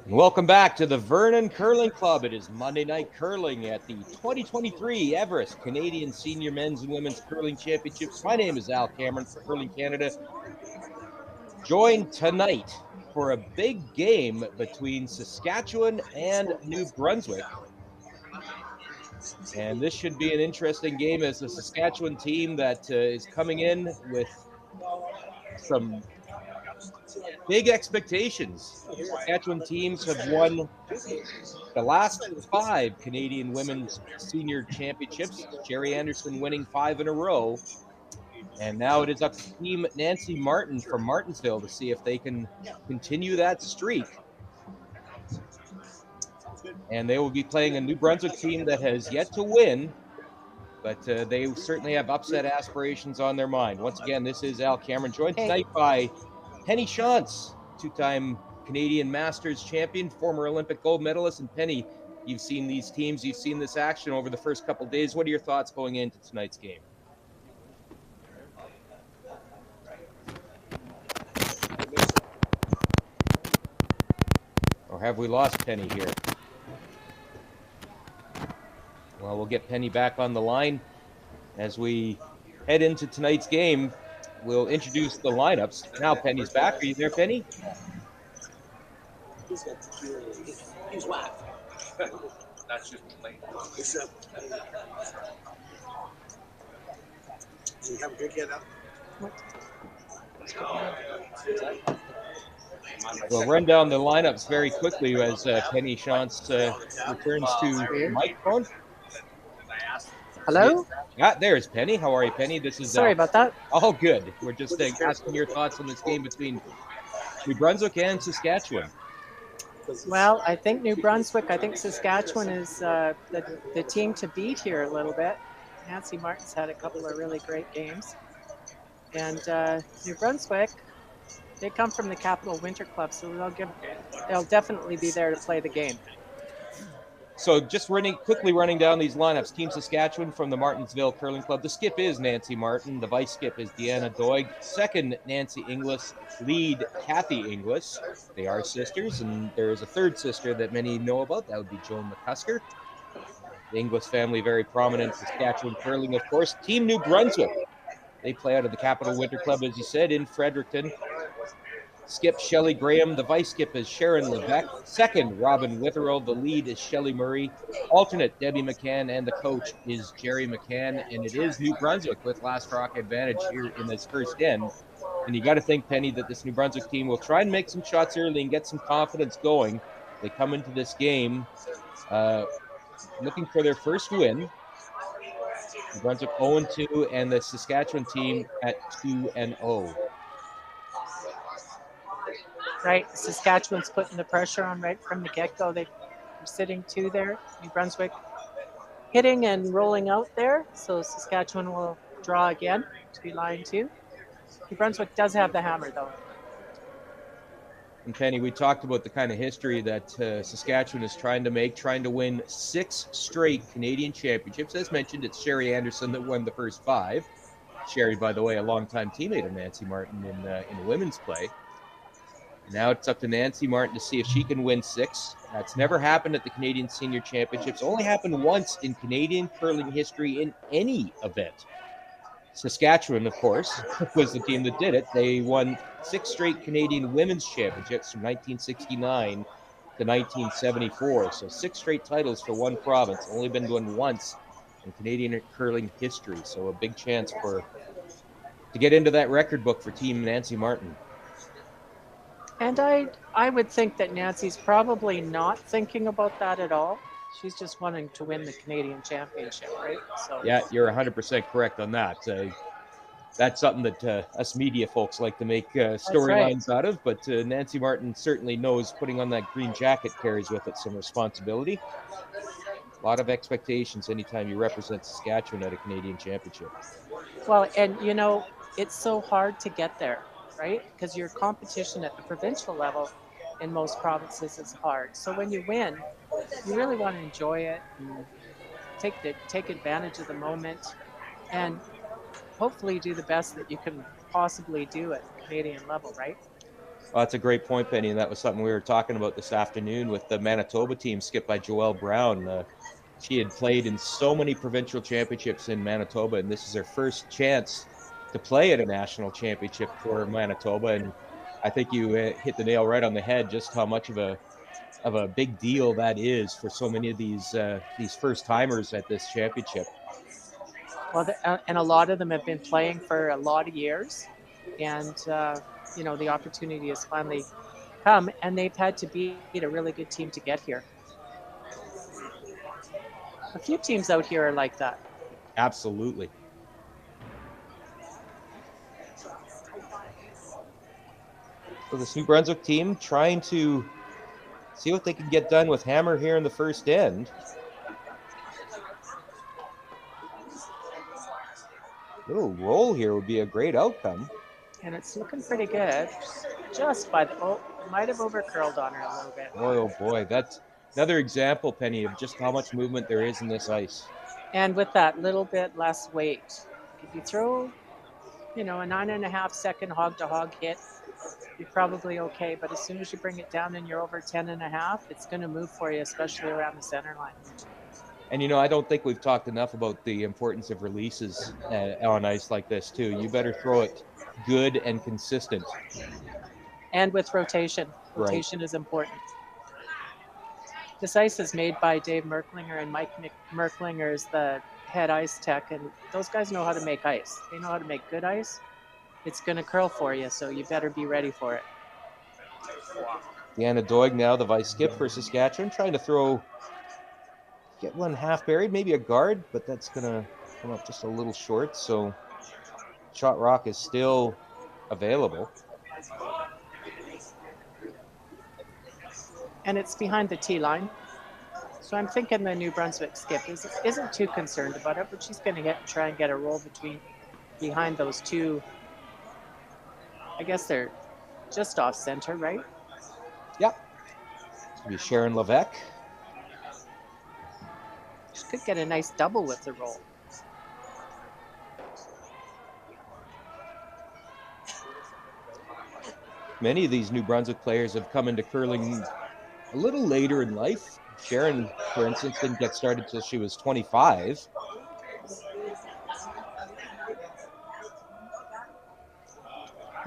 Welcome back to the Vernon Curling Club. It is Monday Night Curling at the 2023 Everest Canadian Senior Men's and Women's Curling Championships. My name is Al Cameron for Curling Canada. Joined tonight for a big game between Saskatchewan and New Brunswick. And this should be an interesting game as the Saskatchewan team that is coming in with some big expectations. Saskatchewan teams have won the last 5 Canadian Women's Senior Championships. Sherry Anderson winning 5 in a row. And now it is up to Team Nancy Martin from Martinsville to see if they can continue that streak. And they will be playing a New Brunswick team that has yet to win, but they certainly have upset aspirations on their mind. Once again, this is Al Cameron, joined tonight by Penny Shantz, 2-time Canadian Masters champion, former Olympic gold medalist. And Penny, you've seen these teams, you've seen this action over the first couple of days. What are your thoughts going into tonight's game? Or have we lost Penny here? Well, we'll get Penny back on the line as we head into tonight's game. We'll introduce the lineups. Now Penny's back. Are you there, Penny? He's whack. That's just plain. Do you have a good get up? We'll run down the lineups very quickly as Penny Shantz returns to the microphone. Hello? Yeah, there's Penny. How are you, Penny? This is Sorry about that. Oh, good. We're just asking your thoughts on this game between New Brunswick and Saskatchewan. Well, I think New Brunswick, I think Saskatchewan is the team to beat here a little bit. Nancy Martin's had a couple of really great games. And New Brunswick, they come from the Capital Winter Club, so they'll definitely be there to play the game. So just quickly running down these lineups. Team Saskatchewan from the Martinsville Curling Club. The skip is Nancy Martin. The vice skip is Deanna Doig. Second, Nancy Inglis. Lead, Kathy Inglis. They are sisters, and there is a third sister that many know about. That would be Joan McCusker. The Inglis family, very prominent in Saskatchewan curling, of course. Team New Brunswick. They play out of the Capital Winter Club, as you said, in Fredericton. Skip, Shelley Graham. The vice skip is Sharon Levesque. Second, Robin Witherell. The lead is Shelley Murray. Alternate, Debbie McCann. And the coach is Jerry McCann. And it is New Brunswick with last rock advantage here in this first end. And you got to think, Penny, that this New Brunswick team will try and make some shots early and get some confidence going. They come into this game looking for their first win. New Brunswick 0-2, and the Saskatchewan team at 2-0. Right, Saskatchewan's putting the pressure on right from the get-go. They're sitting 2 there. New Brunswick hitting and rolling out there. So Saskatchewan will draw again to be line 2. New Brunswick does have the hammer, though. And Penny, we talked about the kind of history that Saskatchewan is trying to win 6 straight Canadian championships. As mentioned, it's Sherry Anderson that won the first 5. Sherry, by the way, a longtime teammate of Nancy Martin in women's play. Now it's up to Nancy Martin to see if she can win 6. That's never happened at the Canadian Senior Championships. Only happened once in Canadian curling history in any event. Saskatchewan, of course, was the team that did it. They won 6 straight Canadian Women's Championships from 1969 to 1974. So 6 straight titles for one province. Only been won once in Canadian curling history. So a big chance to get into that record book for Team Nancy Martin. And I would think that Nancy's probably not thinking about that at all. She's just wanting to win the Canadian Championship, right? So yeah, you're 100% correct on that. That's something that us media folks like to make storylines out of. But Nancy Martin certainly knows putting on that green jacket carries with it some responsibility. A lot of expectations anytime you represent Saskatchewan at a Canadian Championship. Well, and you know, it's so hard to get there, right? Because your competition at the provincial level in most provinces is hard. So when you win, you really want to enjoy it and take advantage of the moment. And hopefully do the best that you can possibly do at the Canadian level, right? Well, that's a great point, Penny, and that was something we were talking about this afternoon with the Manitoba team skipped by Joelle Brown. She had played in so many provincial championships in Manitoba, and this is her first chance to play at a national championship for Manitoba. And I think you hit the nail right on the head. Just how much of a big deal that is for so many of these first timers at this championship. Well, and a lot of them have been playing for a lot of years, and the opportunity has finally come, and they've had to beat a really good team to get here. A few teams out here are like that. Absolutely. So this New Brunswick team trying to see what they can get done with Hammer here in the first end. Little roll here would be a great outcome. And it's looking pretty good. Just by the might have over curled on her a little bit. Boy, oh boy, that's another example, Penny, of just how much movement there is in this ice. And with that little bit less weight, if you throw, a 9.5 second hog to hog hit, you're probably okay. But as soon as you bring it down and you're over 10.5, it's going to move for you, especially around the center line. And I don't think we've talked enough about the importance of releases on ice like this too. You better throw it good and consistent. And with rotation, Right. is important. This ice is made by Dave Merklinger, and Mike Merklinger is the head ice tech, and those guys know how to make ice. They know how to make good ice. It's going to curl for you, so you better be ready for it. Deanna Doig now the vice skip for Saskatchewan, trying to get one half buried, maybe a guard, but that's going to come up just a little short. So shot rock is still available. And it's behind the tee line. So I'm thinking the New Brunswick skip isn't too concerned about it, but she's going to try and get a roll behind those two. I guess they're just off center, right? Yep. It's going to be Sharon Levesque. She could get a nice double with the roll. Many of these New Brunswick players have come into curling a little later in life. Sharon, for instance, didn't get started until she was 25.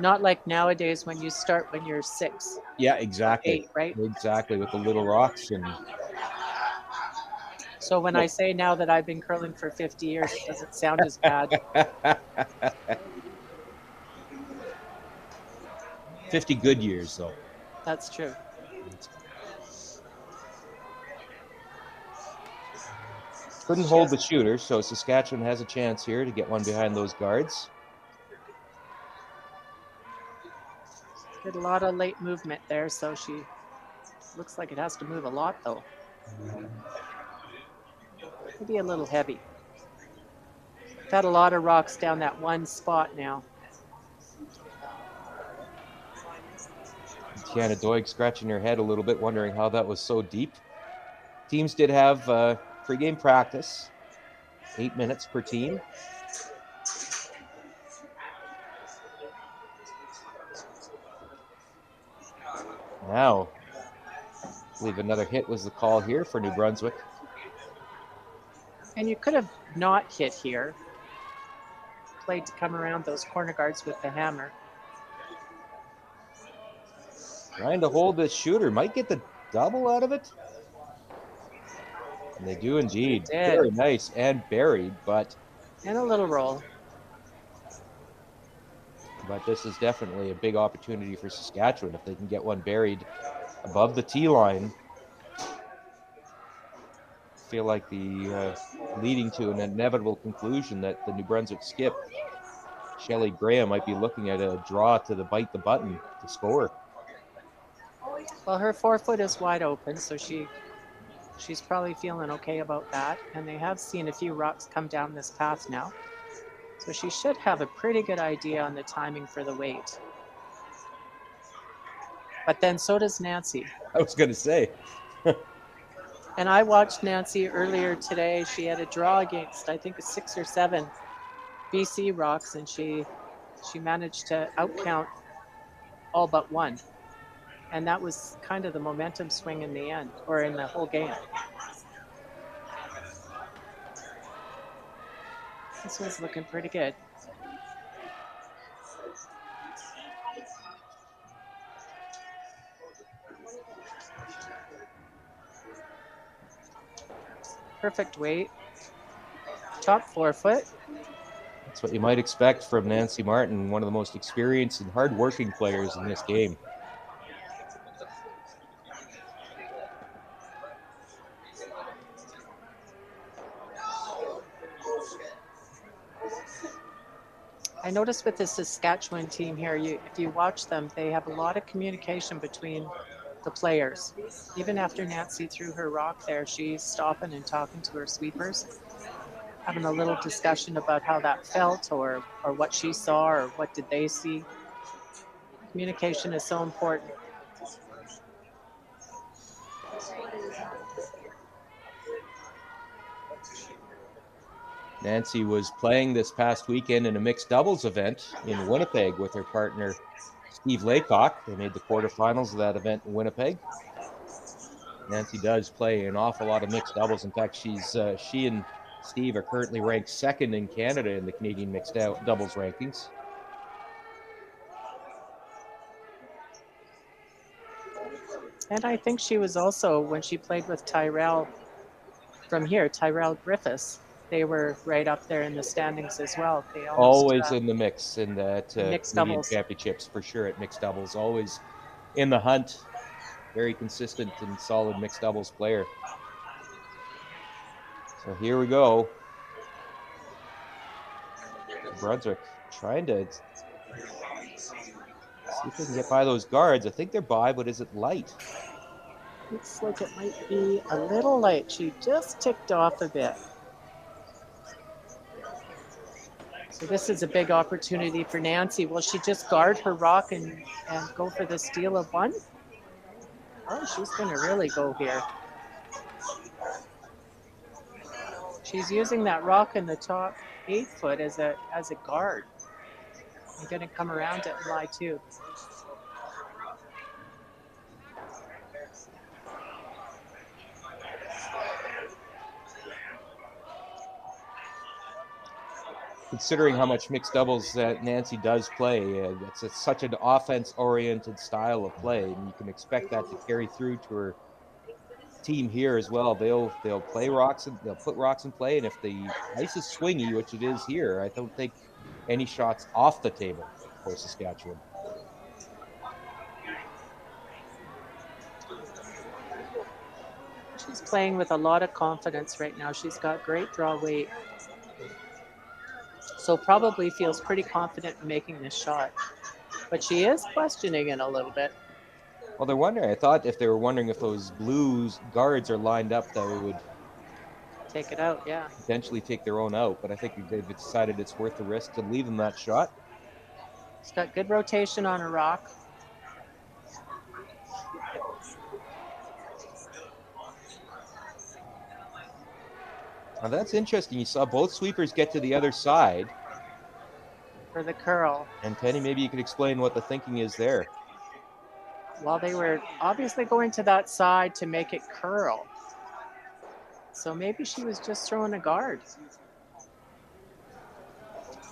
Not like nowadays when you start when you're 6. Yeah, exactly. 8, right? Exactly, with the little rocks. And so when I say now that I've been curling for 50 years, it doesn't sound as bad. 50 good years, though. That's true. Couldn't hold the shooter, so Saskatchewan has a chance here to get one behind those guards. Did a lot of late movement there, so she looks like it has to move a lot, though. Maybe a little heavy. Got a lot of rocks down that one spot now. Deanna Doig scratching her head a little bit, wondering how that was so deep. Teams did have pregame practice, 8 minutes per team. Now, I believe another hit was the call here for New Brunswick. And you could have not hit here. Played to come around those corner guards with the hammer. Trying to hold this shooter. Might get the double out of it. And they do indeed. Very nice and buried, but... And a little roll. But this is definitely a big opportunity for Saskatchewan if they can get one buried above the tee line. I feel like the leading to an inevitable conclusion that the New Brunswick skip, Shelley Graham, might be looking at a draw to bite the button to score. Well, her forefoot is wide open, so she's probably feeling okay about that. And they have seen a few rocks come down this path now. So she should have a pretty good idea on the timing for the weight. But then so does Nancy. I was going to say. And I watched Nancy earlier today. She had a draw against, I think, a 6 or 7. BC rocks, and she managed to outcount all but one. And that was kind of the momentum swing in the end, or in the whole game. This one's looking pretty good. Perfect weight. Top forefoot. That's what you might expect from Nancy Martin, one of the most experienced and hardworking players in this game. I noticed with the Saskatchewan team here, if you watch them, they have a lot of communication between the players. Even after Nancy threw her rock there, she's stopping and talking to her sweepers, having a little discussion about how that felt, or what she saw, or what did they see. Communication is so important. Nancy was playing this past weekend in a mixed doubles event in Winnipeg with her partner, Steve Laycock. They made the quarterfinals of that event in Winnipeg. Nancy does play an awful lot of mixed doubles. In fact, she and Steve are currently ranked second in Canada in the Canadian mixed doubles rankings. And I think she was also, when she played with Tyrell from here, Tyrell Griffiths, they were right up there in the standings as well. They always in the mix in that mixed Canadian doubles. championships for sure at mixed doubles. Always in the hunt. Very consistent and solid mixed doubles player. So here we go. Brunswick trying to see if they can get by those guards. I think they're by, but is it light? Looks like it might be a little light. She just ticked off a bit. So this is a big opportunity for Nancy. Will she just guard her rock and go for the steal of one? Oh, she's going to really go here. She's using that rock in the top 8 foot as a guard. I'm going to come around it and lie too. Considering how much mixed doubles that Nancy does play, it's such an offense-oriented style of play, and you can expect that to carry through to her team here as well. They'll play rocks and they'll put rocks in play, and if the ice is swingy, which it is here, I don't think any shots off the table for Saskatchewan. She's playing with a lot of confidence right now. She's got great draw weight. So probably feels pretty confident in making this shot. But she is questioning it a little bit. Well, they're wondering. I thought if they were wondering if those Blues guards are lined up, that we would take it out, yeah. Potentially take their own out, but I think they've decided it's worth the risk to leave them that shot. She's got good rotation on her rock. Now that's interesting. You saw both sweepers get to the other side. For the curl. And Penny, maybe you could explain what the thinking is there. Well, they were obviously going to that side to make it curl. So maybe she was just throwing a guard.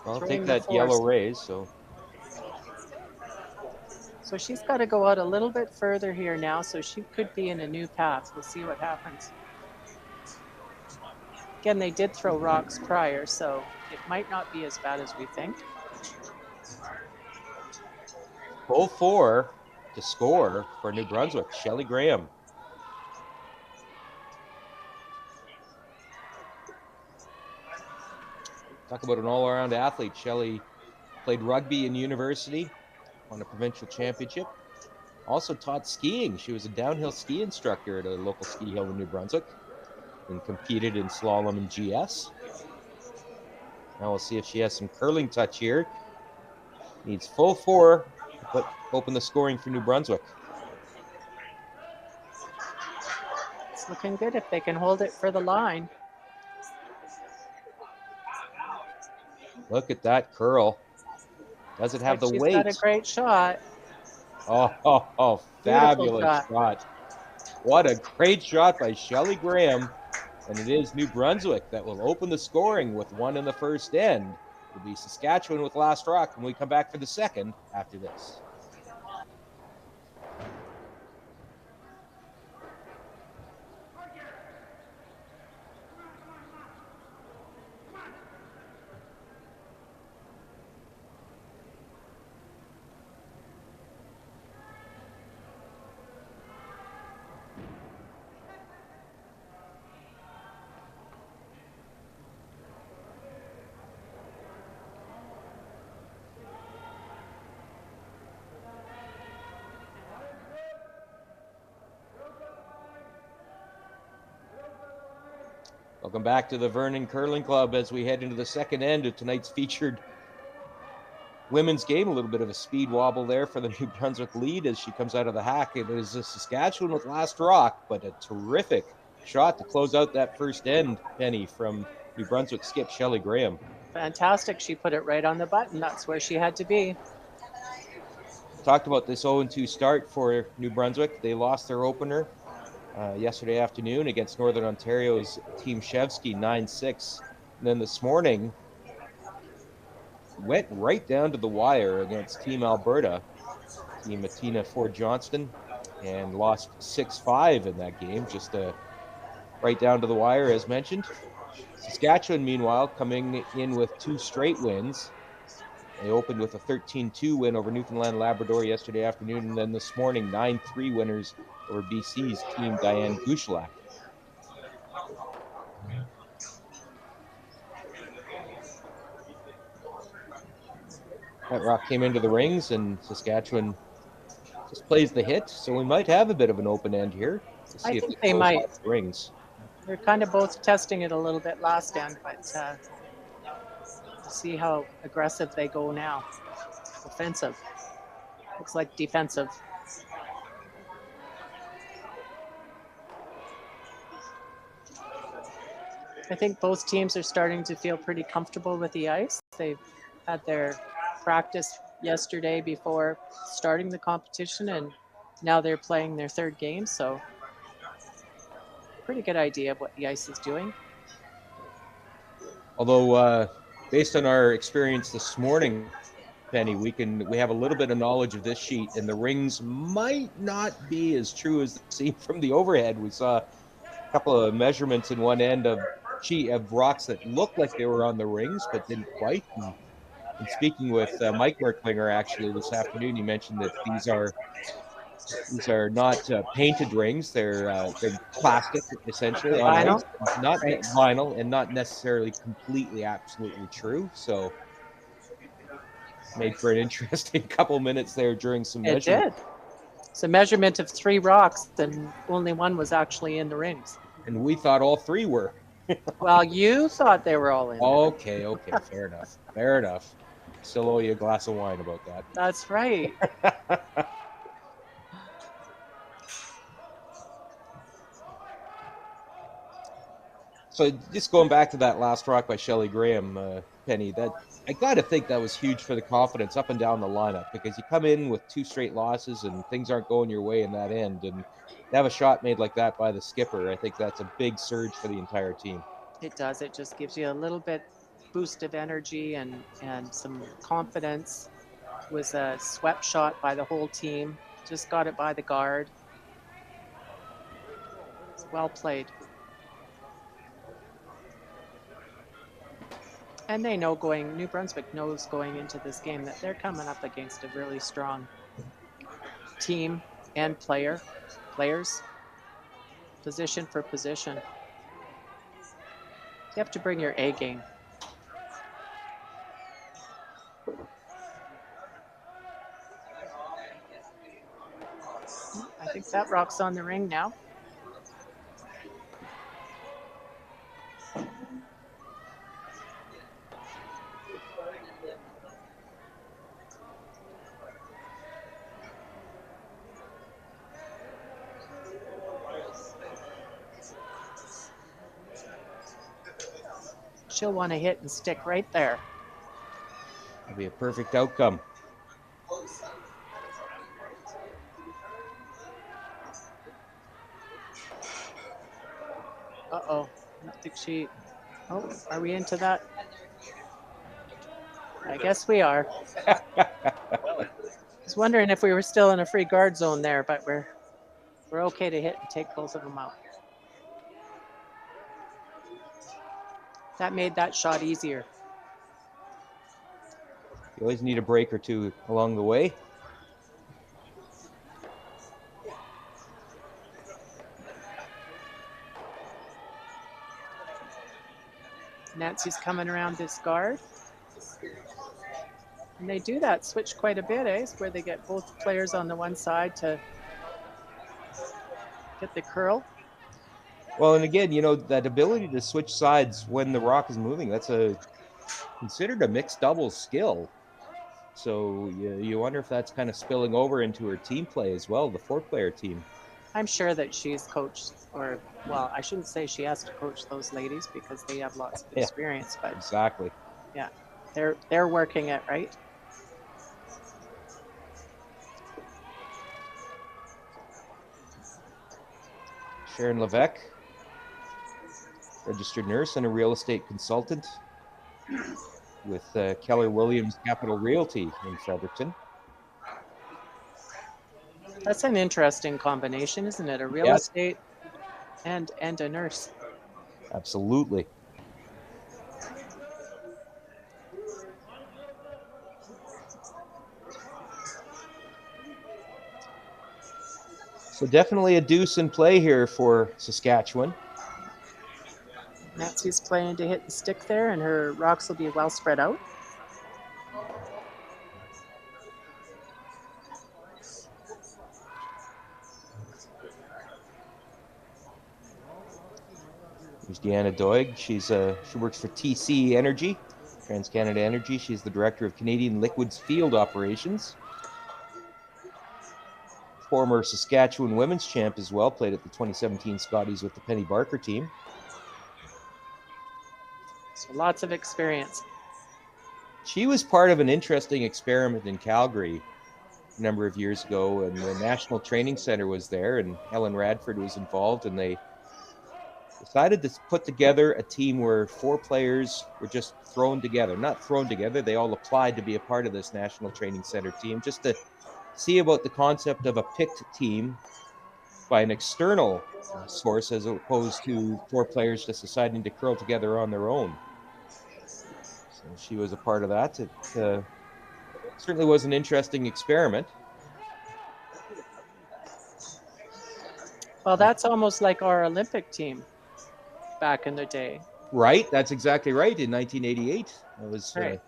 Well, I'll take that yellow raise, so. So she's got to go out a little bit further here now, so she could be in a new path. We'll see what happens. Again, they did throw rocks prior, so it might not be as bad as we think. Full 4 to score for New Brunswick, Shelley Graham. Talk about an all-around athlete. Shelley played rugby in university, won a provincial championship. Also taught skiing. She was a downhill ski instructor at a local ski hill in New Brunswick and competed in slalom and GS. Now we'll see if she has some curling touch here. Needs full 4 to open the scoring for New Brunswick. It's looking good if they can hold it for the line. Look at that curl. Does it Looks have like the she's got a weight? great shot. Oh, Beautiful fabulous shot. shot. What a great shot by Shelley Graham. And it is New Brunswick that will open the scoring with one in the first end. It'll be Saskatchewan with last rock when we come back for the second after this. Welcome back to the Vernon Curling Club as we head into the second end of tonight's featured women's game. A little bit of a speed wobble there for the New Brunswick lead as she comes out of the hack. It is a Saskatchewan with last rock, but a terrific shot to close out that first end, Penny, from New Brunswick skip Shelley Graham. Fantastic. She put it right on the button. That's where she had to be. Talked about this 0-2 start for New Brunswick. They lost their opener yesterday afternoon against Northern Ontario's Team Shevsky 9-6. And then this morning, went right down to the wire against Team Alberta, Team Matina Ford Johnston, and lost 6-5 in that game, just right down to the wire, as mentioned. Saskatchewan, meanwhile, coming in with 2 straight wins. They opened with a 13-2 win over Newfoundland Labrador yesterday afternoon, and then this morning, 9-3 winners over BC's Team Diane Gushlak. That rock came into the rings, and Saskatchewan just plays the hit, so we might have a bit of an open end here. We'll I see if they think they close might. off the rings. They're kind of both testing it a little bit last end, but we'll see how aggressive they go now. Offensive. Looks like defensive. I think both teams are starting to feel pretty comfortable with the ice. They've had their practice yesterday before starting the competition, and now they're playing their third game. So, pretty good idea of what the ice is doing. Although, based on our experience this morning, Penny, we have a little bit of knowledge of this sheet, and the rings might not be as true as the scene from the overhead. We saw a couple of measurements in one end of rocks that looked like they were on the rings, but didn't quite. And speaking with Mike Merklinger actually this afternoon, he mentioned that these are not painted rings; they're plastic essentially on Vinyl, ice, not right? vinyl, and not necessarily completely absolutely true. So made for an interesting couple minutes there during some It measurement. did. It's a measurement of 3 rocks, and only one was actually in the rings. And we thought all 3 were. Well, you thought they were all in there. Okay, fair enough. Fair enough. Still owe you a glass of wine about that. That's right. So just going back to that last rock by Shelley Graham, Penny, that I got to think that was huge for the confidence up and down the lineup because you come in with 2 straight losses and things aren't going your way in that end, and to have a shot made like that by the skipper, I think that's a big surge for the entire team. It does. It just gives you a little bit boost of energy and some confidence. It was a swept shot by the whole team. Just got it by the guard. It's well played. And they know New Brunswick knows going into this game that they're coming up against a really strong team and players, position for position. You have to bring your A game. I think that rock's on the ring now. She'll want to hit and stick right there. It'll be a perfect outcome. Uh-oh. I don't think she... Oh, are we into that? I guess we are. I was wondering if we were still in a free guard zone there, but we're okay to hit and take both of them out. That made that shot easier. You always need a break or two along the way. Nancy's coming around this guard. And they do that switch quite a bit, eh? Where they get both players on the one side to get the curl. Well, and again, that ability to switch sides when the rock is moving, that's considered a mixed doubles skill. So you wonder if that's kind of spilling over into her team play as well, the 4-player team. I'm sure that she's coached, or, well, I shouldn't say she has to coach those ladies because they have lots of experience, but exactly. Yeah, they're working it, right? Sharon Levesque, registered nurse and a real estate consultant with Keller Williams Capital Realty in Fredericton. That's an interesting combination, isn't it? A real estate and a nurse. Absolutely. So definitely a deuce in play here for Saskatchewan. Nancy's playing to hit the stick there, and her rocks will be well spread out. There's Deanna Doig. She works for TC Energy, TransCanada Energy. She's the director of Canadian Liquids Field Operations. Former Saskatchewan women's champ as well, played at the 2017 Scotties with the Penny Barker team. So lots of experience. She was part of an interesting experiment in Calgary a number of years ago, and the National Training Center was there, and Helen Radford was involved, and they decided to put together a team where 4 players were just thrown together. Not thrown together, they all applied to be a part of this National Training Center team, just to see about the concept of a picked team by an external source as opposed to 4 players just deciding to curl together on their own. So she was a part of that. It certainly was an interesting experiment. Well, that's almost like our Olympic team back in the day. Right, that's exactly right. In 1988, that was Right.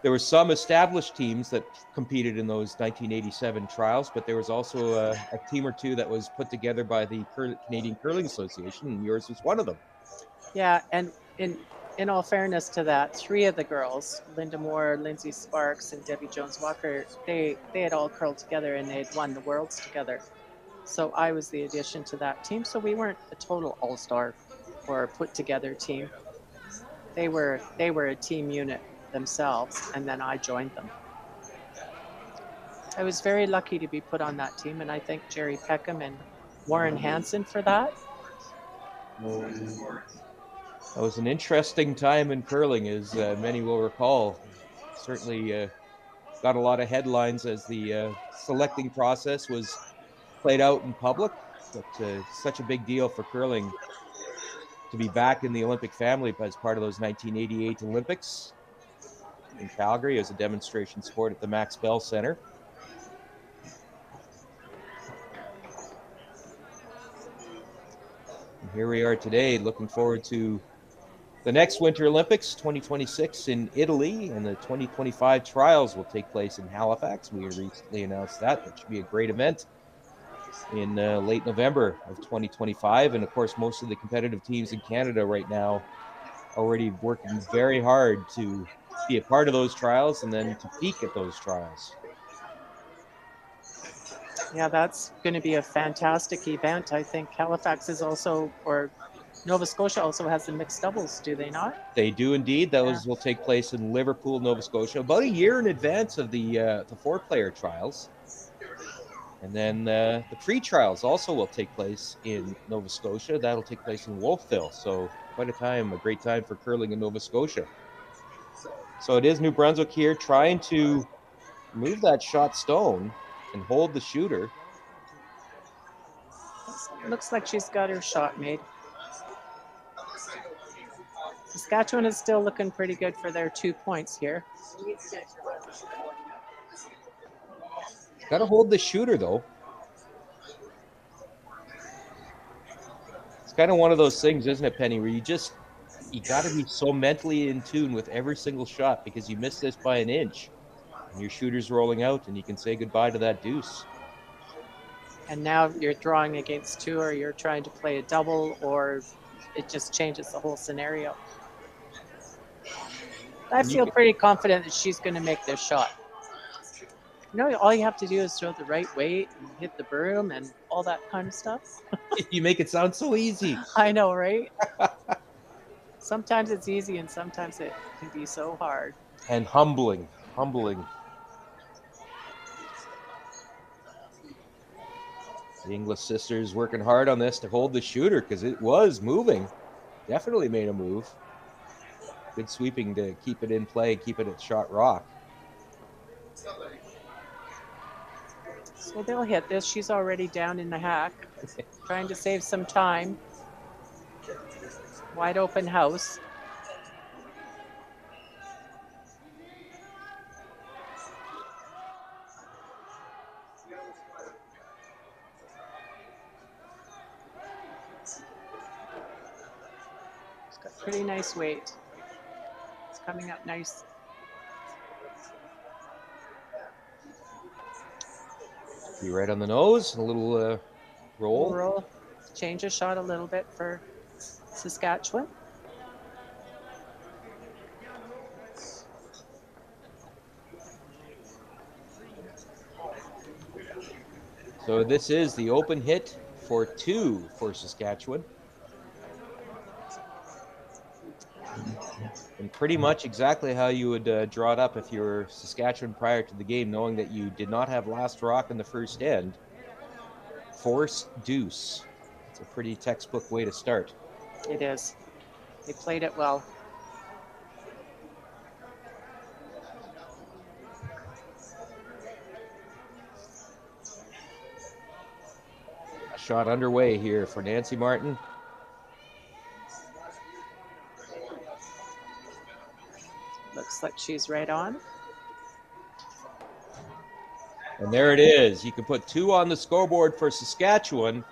There were some established teams that competed in those 1987 trials, but there was also a team or two that was put together by the Canadian Curling Association, and yours was one of them. Yeah, and in all fairness to that, 3 of the girls, Linda Moore, Lindsay Sparks, and Debbie Jones Walker, they had all curled together and they had won the Worlds together. So I was the addition to that team. So we weren't a total all-star or put together team. They were a team unit themselves, and then I joined them. I was very lucky to be put on that team, and I thank Jerry Peckham and Warren Hansen for that. That was an interesting time in curling, as many will recall. Certainly got a lot of headlines as the selecting process was played out in public, but such a big deal for curling to be back in the Olympic family as part of those 1988 Olympics in Calgary as a demonstration sport at the Max Bell Center. And here we are today, looking forward to the next Winter Olympics, 2026 in Italy, and the 2025 trials will take place in Halifax. We recently announced that. That should be a great event in late November of 2025. And of course, most of the competitive teams in Canada right now already working very hard to be a part of those trials and then to peak at those trials. Yeah, that's going to be a fantastic event. I think Halifax is also, or Nova Scotia also has the mixed doubles, do they not? They do indeed. Those will take place in Liverpool, Nova Scotia, about a year in advance of the four-player trials. And then the pre-trials also will take place in Nova Scotia. That'll take place in Wolfville. So quite a great time for curling in Nova Scotia. So it is New Brunswick here trying to move that shot stone and hold the shooter. Looks like she's got her shot made. Saskatchewan is still looking pretty good for their 2 points here. Got to hold the shooter, though. It's kind of one of those things, isn't it, Penny, where you got to be so mentally in tune with every single shot, because you miss this by an inch and your shooter's rolling out and you can say goodbye to that deuce. And now you're drawing against two, or you're trying to play a double, or it just changes the whole scenario. I feel pretty confident that she's going to make this shot. You know, all you have to do is throw the right weight and hit the broom and all that kind of stuff. You make it sound so easy. I know, right? Sometimes it's easy and sometimes it can be so hard. And humbling. The English sisters working hard on this to hold the shooter, because it was moving. Definitely made a move. Good sweeping to keep it in play, keep it at shot rock. So they'll hit this. She's already down in the hack, trying to save some time. Wide open house. It's got pretty nice weight. It's coming up nice. Be right on the nose, a little roll. Change the shot a little bit for Saskatchewan. So this is the open hit for 2 for Saskatchewan. And pretty much exactly how you would draw it up if you were Saskatchewan prior to the game, knowing that you did not have last rock in the first end. Force deuce. It's a pretty textbook way to start. It is. They played it well. A shot underway here for Nancy Martin. Looks like she's right on. And there it is. You can put 2 on the scoreboard for Saskatchewan.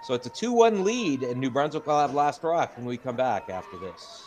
So it's a 2-1 lead, and New Brunswick will have last rock when we come back after this.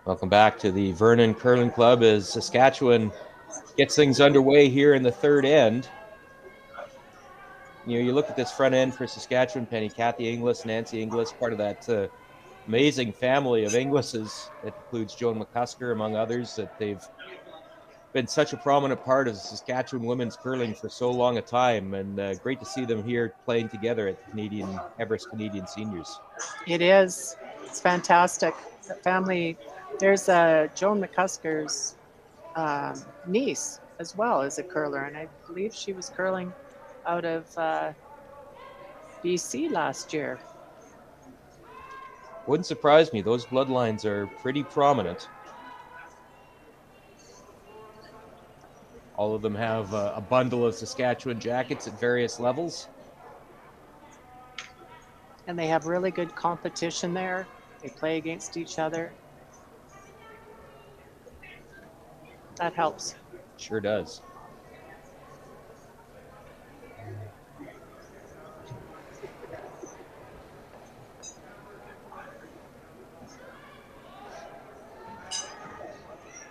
Welcome back to the Vernon Curling Club as Saskatchewan gets things underway here in the third end. You know, you look at this front end for Saskatchewan, Penny, Kathy Inglis, Nancy Inglis, part of that amazing family of Inglis's that includes Joan McCusker, among others, that they've been such a prominent part of Saskatchewan women's curling for so long a time, and great to see them here playing together at the Everest Canadian Seniors. It is. It's fantastic. The family. There's Joan McCusker's niece as well as a curler, and I believe she was curling out of BC last year. Wouldn't surprise me. Those bloodlines are pretty prominent. All of them have a bundle of Saskatchewan jackets at various levels. And they have really good competition there. They play against each other. That helps. Sure does.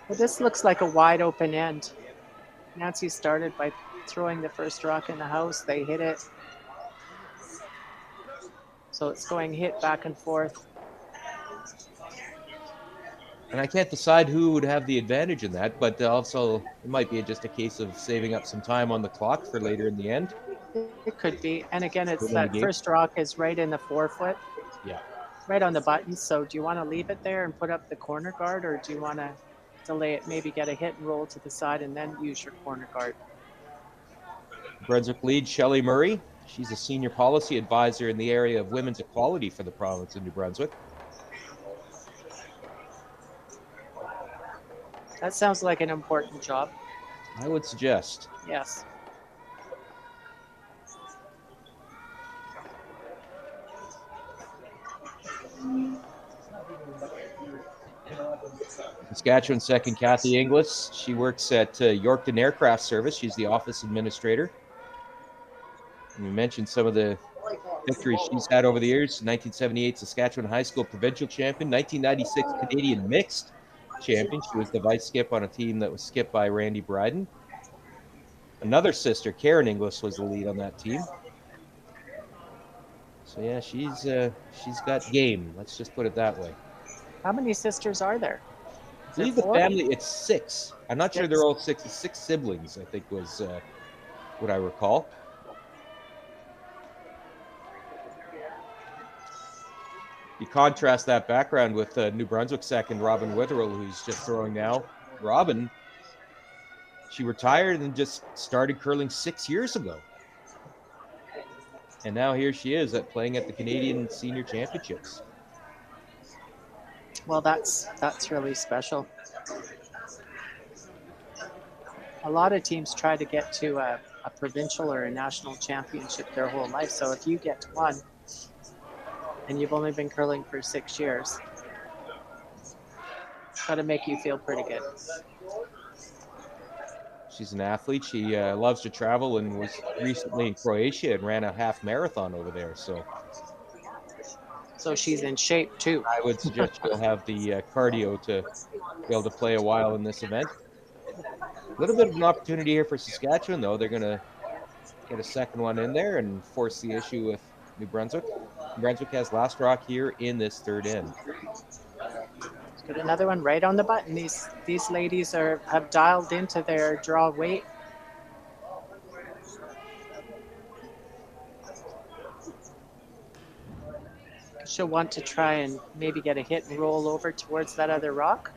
Well, this looks like a wide open end. Nancy started by throwing the first rock in the house. They hit it. So it's going hit back and forth. And I can't decide who would have the advantage in that, but also it might be just a case of saving up some time on the clock for later in the end. It could be. And again, it's Within the that game. first rock is right in the forefoot, Yeah. right on the button. So do you want to leave it there and put up the corner guard, or do you want to delay it, maybe get a hit and roll to the side and then use your corner guard? Brunswick lead Shelley Murray. She's a senior policy advisor in the area of women's equality for the province of New Brunswick. That sounds like an important job. I would suggest. Yes. Saskatchewan second, Kathy Inglis. She works at Yorkton Aircraft Service. She's the office administrator. And we mentioned some of the victories she's had over the years. 1978 Saskatchewan High School Provincial Champion. 1996 Canadian Mixed Champion. She was the vice skip on a team that was skipped by Randy Bryden. Another sister, Karen Inglis, was the lead on that team. So yeah, she's got game. Let's just put it that way. How many sisters are there? I believe the family, it's 6. I'm not sure they're all 6. It's 6 siblings, I think was what I recall. You contrast that background with New Brunswick second, Robin Witherell, who's just throwing now. Robin, she retired and just started curling 6 years ago. And now here she is playing at the Canadian Senior Championships. Well, that's really special. A lot of teams try to get to a provincial or a national championship their whole life. So if you get to one and you've only been curling for 6 years, it's got to make you feel pretty good. She's an athlete. She loves to travel and was recently in Croatia and ran a half marathon over there. So she's in shape too. I would suggest she'll have the cardio to be able to play a while in this event. A little bit of an opportunity here for Saskatchewan, though. They're going to get a second one in there and force the issue with New Brunswick. New Brunswick has last rock here in this third end. Let's get another one right on the button. These ladies have dialed into their draw weight. She'll want to try and maybe get a hit and roll over towards that other rock.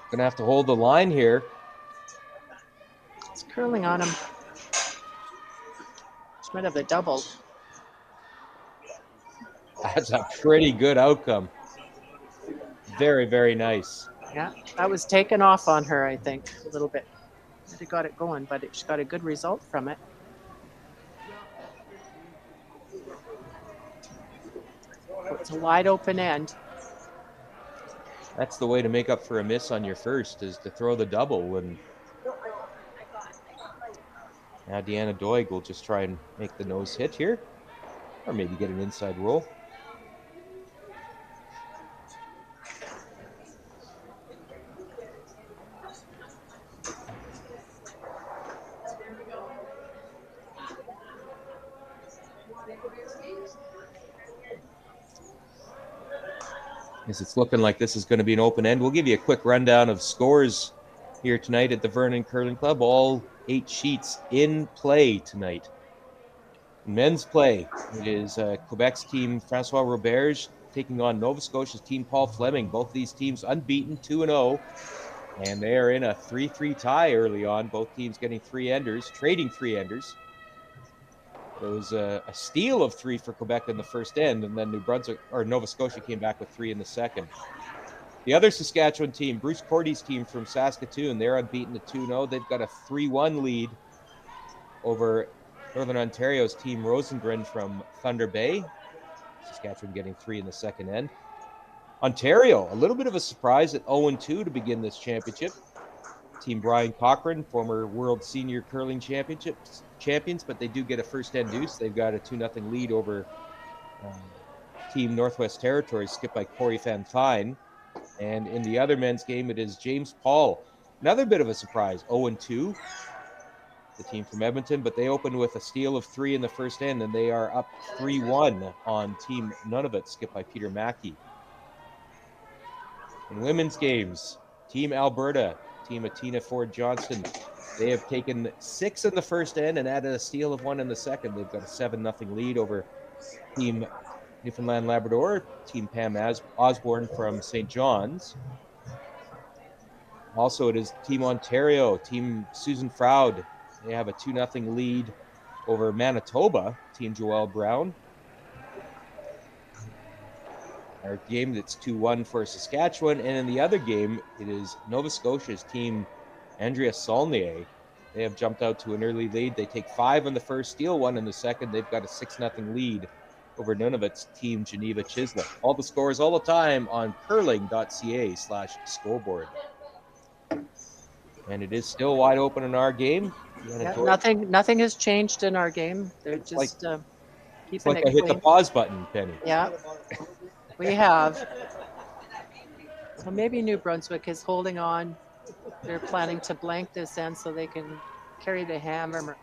Gonna have to hold the line here. It's curling on him. She might have the double. That's a pretty good outcome. Very, very nice. Yeah, that was taken off on her, I think, a little bit. She got it going, but she got a good result from it. It's a wide open end. That's the way to make up for a miss on your first, is to throw the double. And now Deanna Doig will just try and make the nose hit here, or maybe get an inside roll. As it's looking like this is going to be an open end, we'll give you a quick rundown of scores here tonight at the Vernon Curling Club. All 8 sheets in play tonight. In men's play, it is Quebec's team Francois Roberge taking on Nova Scotia's team Paul Fleming. Both these teams unbeaten, 2-0, and they are in a 3-3 tie early on. Both teams getting 3 enders, trading 3 enders. There was a steal of 3 for Quebec in the first end, and then New Brunswick or Nova Scotia came back with 3 in the second. The other Saskatchewan team, Bruce Cordy's team from Saskatoon, they're unbeaten at 2-0. They've got a 3-1 lead over Northern Ontario's team Rosengren from Thunder Bay. Saskatchewan getting 3 in the second end. Ontario, a little bit of a surprise at 0-2 to begin this championship. Team Brian Cochran, former World Senior Curling champions, but they do get a first end deuce. They've got a 2-0 lead over Team Northwest Territories, skipped by Corey Fantine. And in the other men's game, it is James Paul. Another bit of a surprise, 0-2, the team from Edmonton, but they opened with a steal of 3 in the first end, and they are up 3-1 on Team Nunavut, skipped by Peter Mackey. In women's games, Team Alberta, Team Atina Ford Johnston, they have taken 6 in the first end and added a steal of 1 in the second. They've got a 7-0 lead over Team Newfoundland Labrador, Team Pam Osborne from St. John's. Also, it is Team Ontario, Team Susan Froud. They have a 2-0 lead over Manitoba, Team Joelle Brown. Our game that's 2-1 for Saskatchewan. And in the other game, it is Nova Scotia's team, Andrea Saulnier. They have jumped out to an early lead. They take 5 in the first, steal 1 in the second. They've got a 6-0 lead over Nunavut's team, Geneva Chislett. All the scores all the time on curling.ca/scoreboard. And it is still wide open in our game. Yeah, nothing has changed in our game. They're just keeping it I hit the clean. pause button, Penny. Yeah, we have. So maybe New Brunswick is holding on. They're planning to blank this end so they can carry the hammer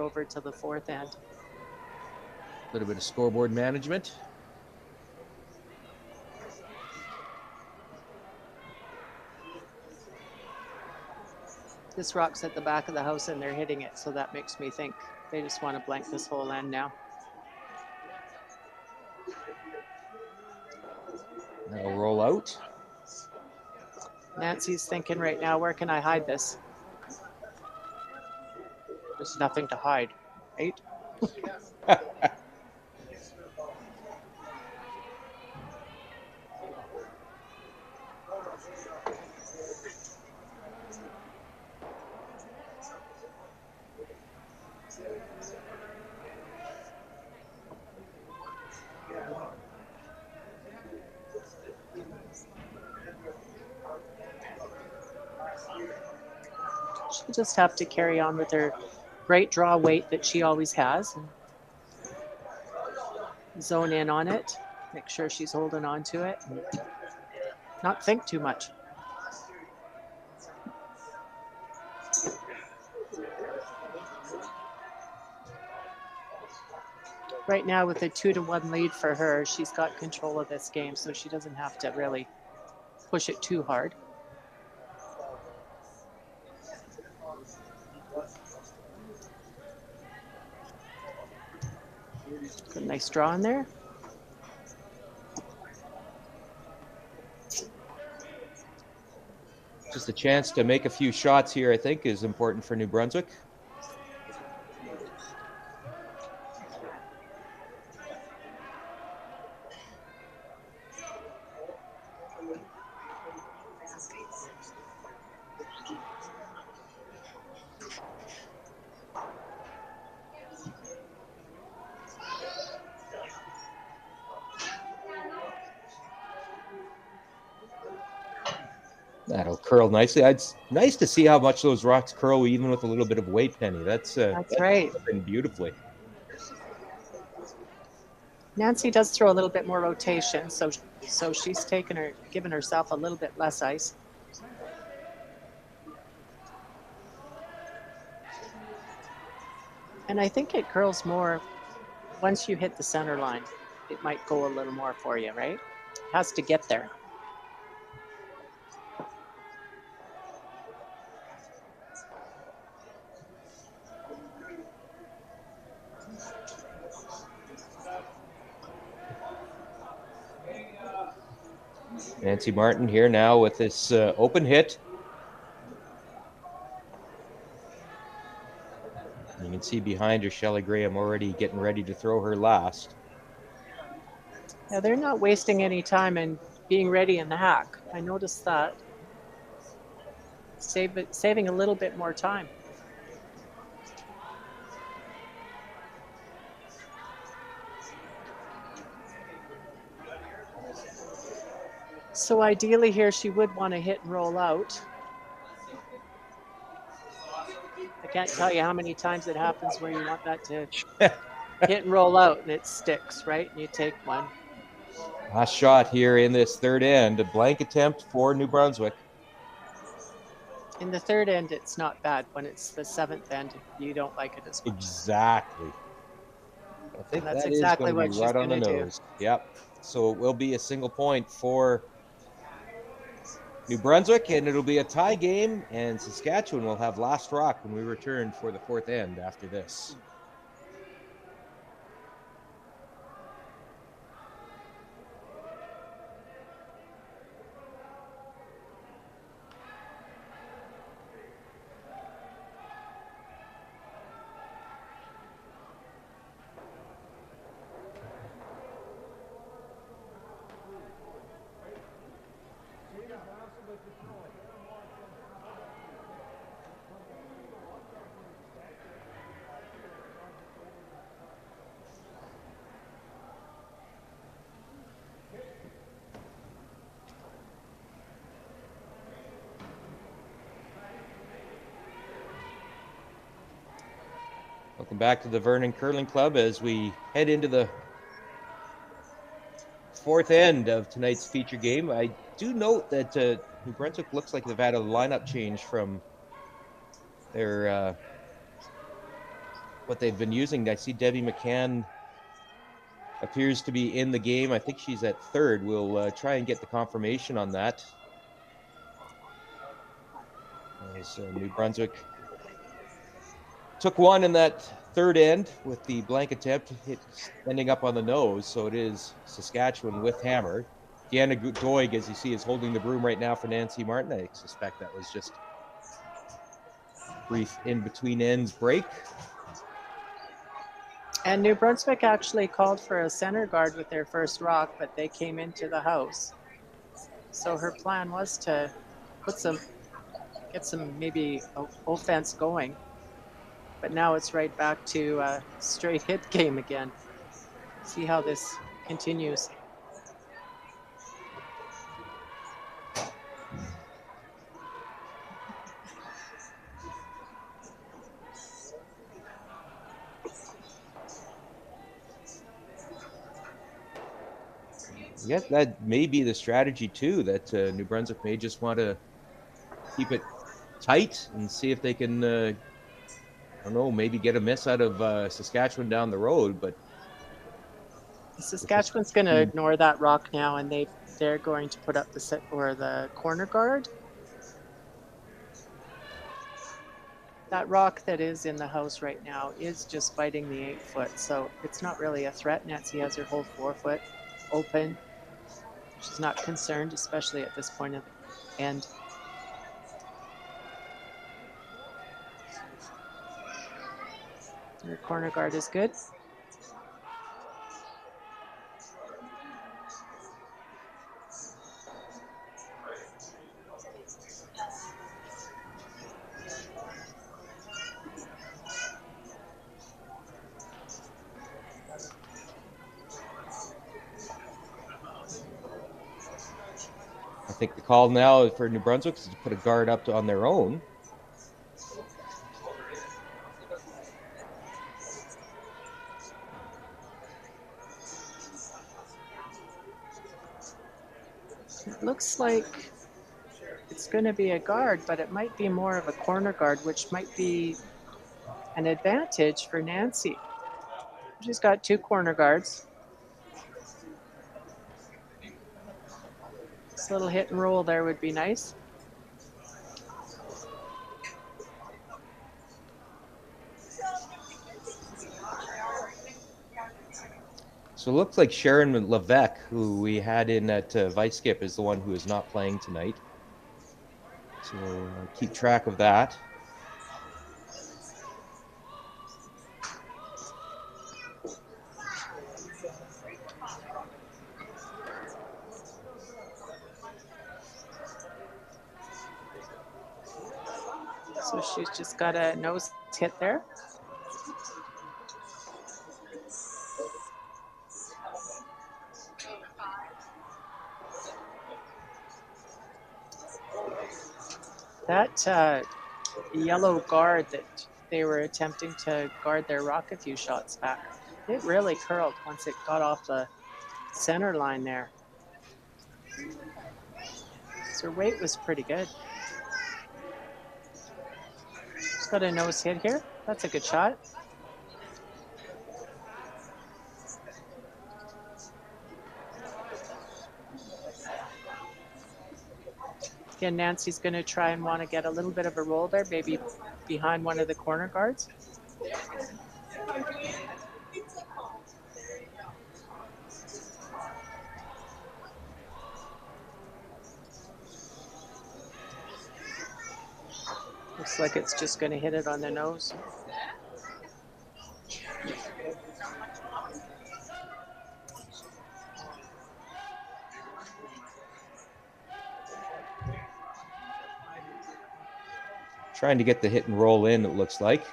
over to the fourth end. A little bit of scoreboard management. This rock's at the back of the house and they're hitting it, so that makes me think they just want to blank this whole end now. That'll roll out. Nancy's thinking right now, where can I hide this? There's nothing to hide, right? She'll just have to carry on with her great draw weight that she always has. And zone in on it. Make sure she's holding on to it. And not think too much. Right now with a 2-1 lead for her, she's got control of this game, so she doesn't have to really push it too hard. Good, nice draw in there. Just a chance to make a few shots here, I think, is important for New Brunswick. That'll curl nicely. It's nice to see how much those rocks curl even with a little bit of weight, Penny. That's right. Beautifully. Nancy does throw a little bit more rotation, so she's giving herself a little bit less ice. And I think it curls more once you hit the center line. It might go a little more for you, right? It has to get there. Nancy Martin here now with this open hit. You can see behind her Shelley Graham already getting ready to throw her last. Yeah, they're not wasting any time, and being ready in the hack. I noticed that. Saving a little bit more time. So ideally here she would want to hit and roll out. I can't tell you how many times it happens where you want that to hit and roll out and it sticks, right? And you take one. Last shot here in this third end, a blank attempt for New Brunswick. In the third end, it's not bad. When it's the seventh end, you don't like it as much. Exactly. I think That's that is exactly going to be what she's right on going the to do. nose. Yep. So it will be a single point for New Brunswick, and it'll be a tie game, and Saskatchewan will have last rock when we return for the fourth end after this. Welcome back to the Vernon Curling Club as we head into the fourth end of tonight's feature game. I do note that New Brunswick looks like they've had a lineup change from their what they've been using. I see Debbie McCann appears to be in the game. I think she's at third. We'll try and get the confirmation on that. As New Brunswick took one in that third end with the blank attempt, ending up on the nose. So it is Saskatchewan with hammer. Deanna Doig, as you see, is holding the broom right now for Nancy Martin. I suspect that was just brief in between ends break. And New Brunswick actually called for a center guard with their first rock, but they came into the house. So her plan was to get some maybe offense going. But now it's right back to a straight hit game again. See how this continues. Yeah, that may be the strategy too, that New Brunswick may just want to keep it tight and see if they can, I don't know, maybe get a miss out of Saskatchewan down the road. But Saskatchewan's going to ignore that rock now, and they're going to put up the set or the corner guard. That rock that is in the house right now is just fighting the 8 foot, so it's not really a threat. Nancy has her whole 4 foot open. She's not concerned, especially at this point of the end. Her corner guard is good. I think the call now for New Brunswick is to put a guard up on their own. It looks like it's going to be a guard, but it might be more of a corner guard, which might be an advantage for Nancy. She's got 2 corner guards. This little hit and roll there would be nice. So it looks like Sharon Levesque, who we had in at vice skip, is the one who is not playing tonight. So keep track of that. So she's just got a nose hit there. That yellow guard that they were attempting to guard their rock a few shots back, it really curled once it got off the center line there. So her weight was pretty good. She's got a nose hit here. That's a good shot. Again, Nancy's going to try and want to get a little bit of a roll there, maybe behind one of the corner guards. Looks like it's just going to hit it on the nose. Trying to get the hit and roll in, it looks like.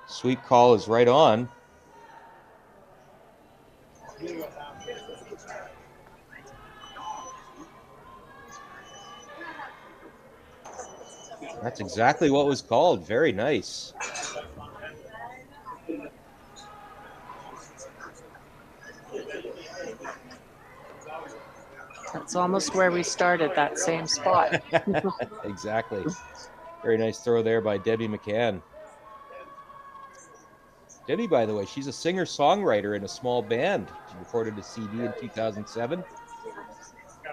Sweep call is right on. That's exactly what was called. Very nice. That's almost where we started, that same spot. Exactly. Very nice throw there by Debbie McCann. Debbie, by the way, she's a singer-songwriter in a small band. She recorded a CD in 2007.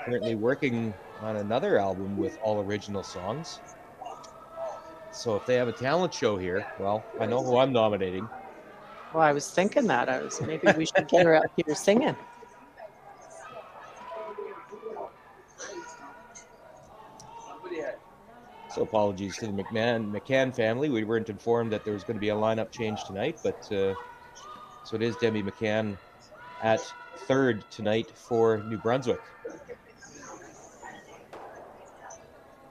Currently working on another album with all original songs. So if they have a talent show here, well, I know who I'm nominating. Well, I was thinking that. Maybe we should get her up here singing. So apologies to the McCann family. We weren't informed that there was going to be a lineup change tonight, but so it is Debbie McCann at third tonight for New Brunswick.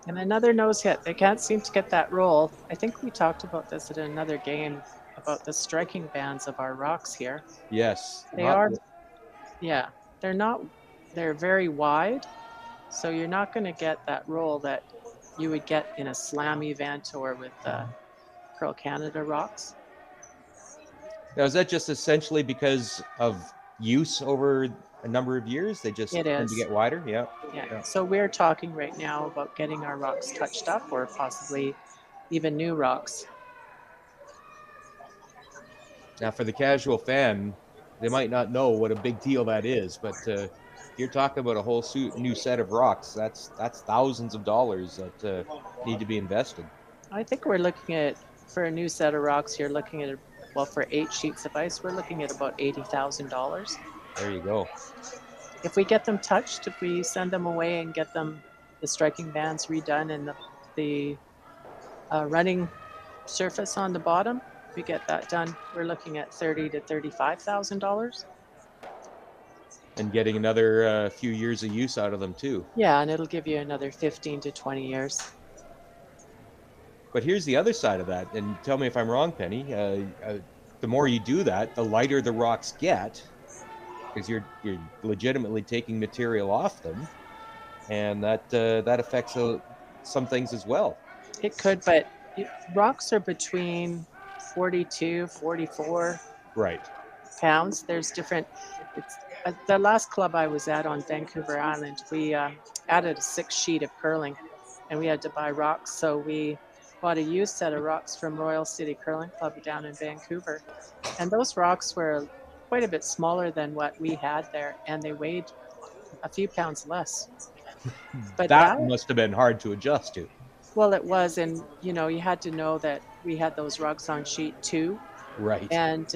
And another nose hit. They can't seem to get that roll. I think we talked about this at another game about the striking bands of our rocks here. Yes. They are, yeah, they're very wide. So you're not going to get that roll that you would get in a slam event or with Curl Canada rocks. Now, is that just essentially because of use over a number of years? They just tend to get wider? Yeah. So we're talking right now about getting our rocks touched up or possibly even new rocks. Now, for the casual fan, they might not know what a big deal that is, but you're talking about a whole new set of rocks. That's thousands of dollars that need to be invested. I think we're looking at, for a new set of rocks, you're looking at, well, for 8 sheets of ice, we're looking at about $80,000. There you go. If we get them touched, if we send them away and get them the striking bands redone and the running surface on the bottom, we get that done, we're looking at $30,000 to $35,000. And getting another few years of use out of them too. Yeah, and it'll give you another 15 to 20 years. But here's the other side of that, and tell me if I'm wrong, Penny. The more you do that, the lighter the rocks get, because you're legitimately taking material off them, and that affects some things as well. It could, but rocks are between 42, 44 pounds. There's different. It's the last club I was at on Vancouver Island. We added a 6 sheet of curling, and we had to buy rocks. So we bought a used set of rocks from Royal City Curling Club down in Vancouver, and those rocks were quite a bit smaller than what we had there, and they weighed a few pounds less. But that must have been hard to adjust to. Well, it was, and you had to know that we had those rugs on sheet 2. Right. And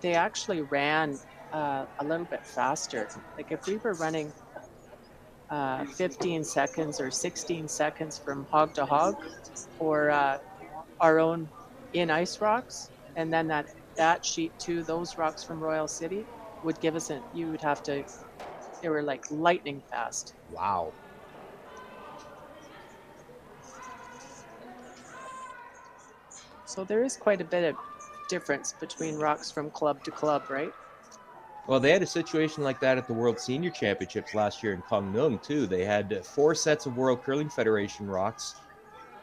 they actually ran a little bit faster. Like if we were running 15 seconds or 16 seconds from hog to hog for our own in ice rocks, and then that sheet too, those rocks from Royal City would give us you would have to, they were like lightning fast. Wow. So there is quite a bit of difference between rocks from club to club, right? Well, they had a situation like that at the World Senior Championships last year in Kunming too. They had 4 sets of World Curling Federation rocks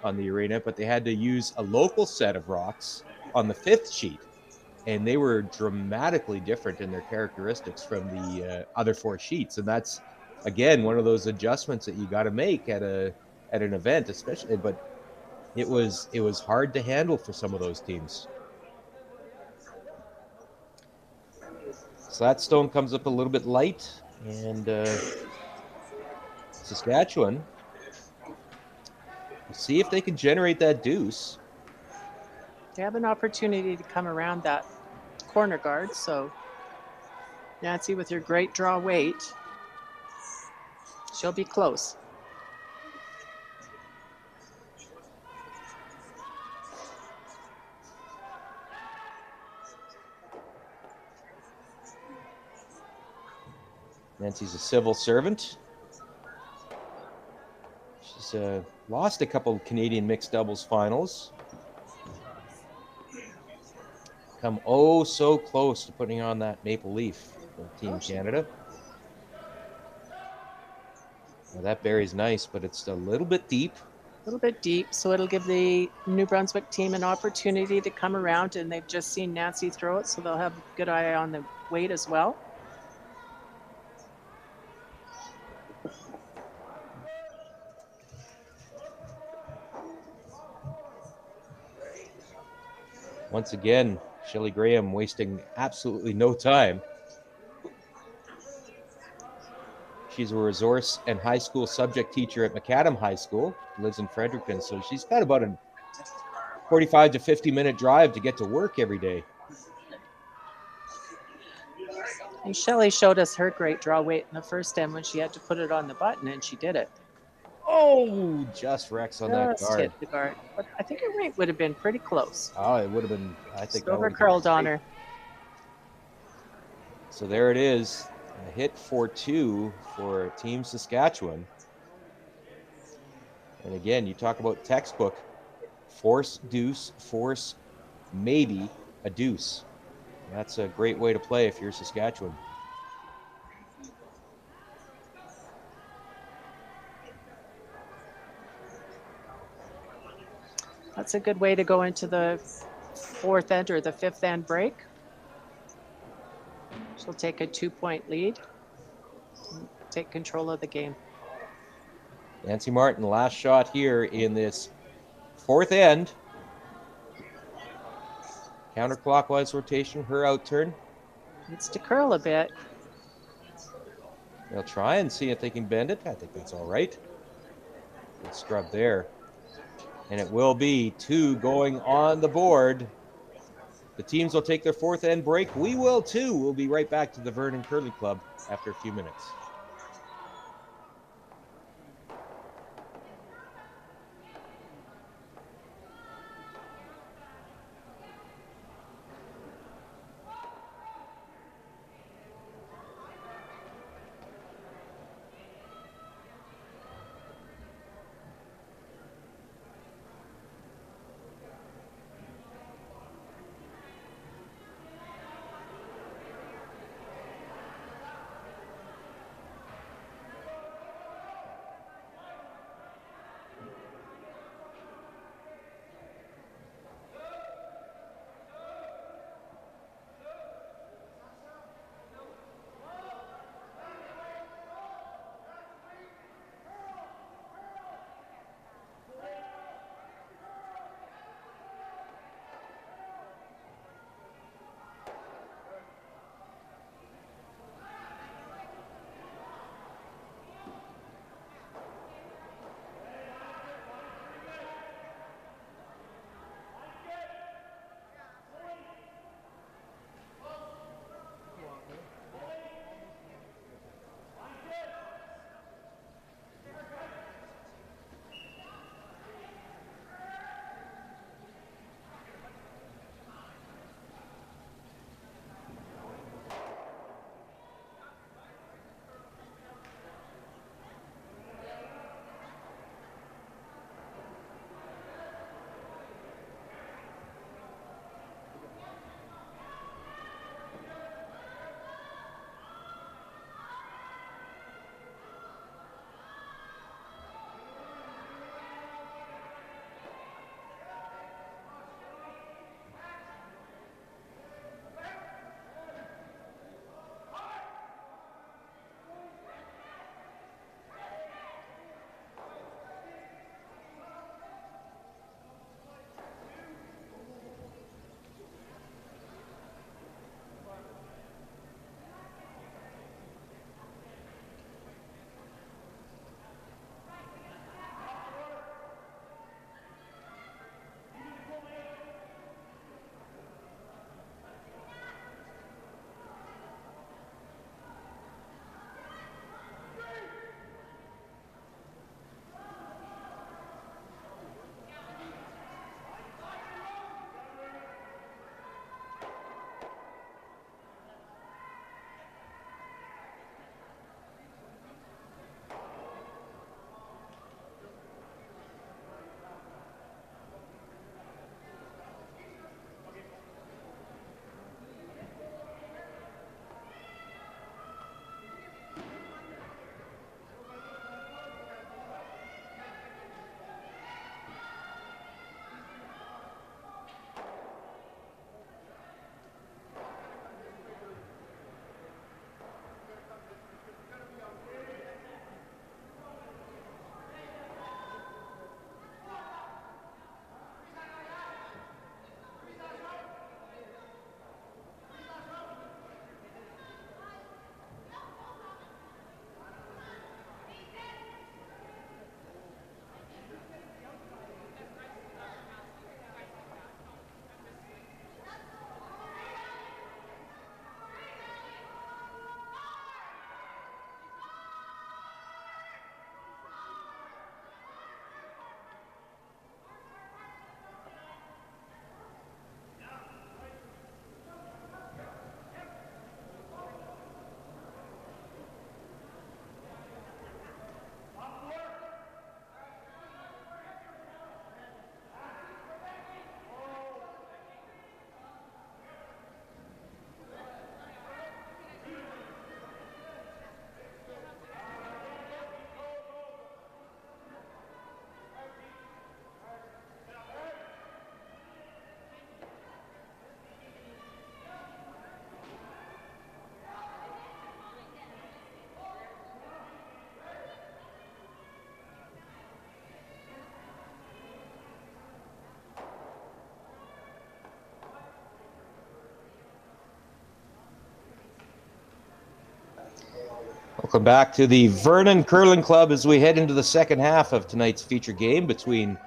on the arena, but they had to use a local set of rocks on the 5th sheet, and they were dramatically different in their characteristics from the other 4 sheets. And that's again one of those adjustments that you got to make at an event, especially. But it was hard to handle for some of those teams. So that stone comes up a little bit light, and Saskatchewan, we'll see if they can generate that deuce. They have an opportunity to come around that corner guard. So Nancy, with her great draw weight, she'll be close. Nancy's a civil servant. She's lost a couple of Canadian mixed doubles finals. Come oh so close to putting on that maple leaf for Team Canada. Now that berry's nice, but it's a little bit deep. A little bit deep, so it'll give the New Brunswick team an opportunity to come around, and they've just seen Nancy throw it, so they'll have a good eye on the weight as well. Once again, Shelley Graham wasting absolutely no time. She's a resource and high school subject teacher at Macadam High School, lives in Fredericton, so she's got about a 45 to 50-minute drive to get to work every day. And Shelley showed us her great draw weight in the first end when she had to put it on the button, and she did it. Oh, just wrecks on that Just guard. hit the guard. But I think her weight would have been pretty close. Oh, it would have been, I think that would Over have been curled on great. her. So there it is, a hit for 2 for Team Saskatchewan. And again, you talk about textbook, force, deuce, force, maybe a deuce. That's a great way to play if you're Saskatchewan. That's a good way to go into the 4th end or the 5th end break. She'll take a 2-point lead and take control of the game. Nancy Martin, last shot here in this 4th end. Counterclockwise rotation, her out turn. Needs to curl a bit. They'll try and see if they can bend it. I think that's all right. Good scrub there. And it will be 2 going on the board. The teams will take their 4th end break. We will too. We'll be right back to the Vernon Curling Club after a few minutes. Welcome back to the Vernon Curling Club as we head into the second half of tonight's feature game between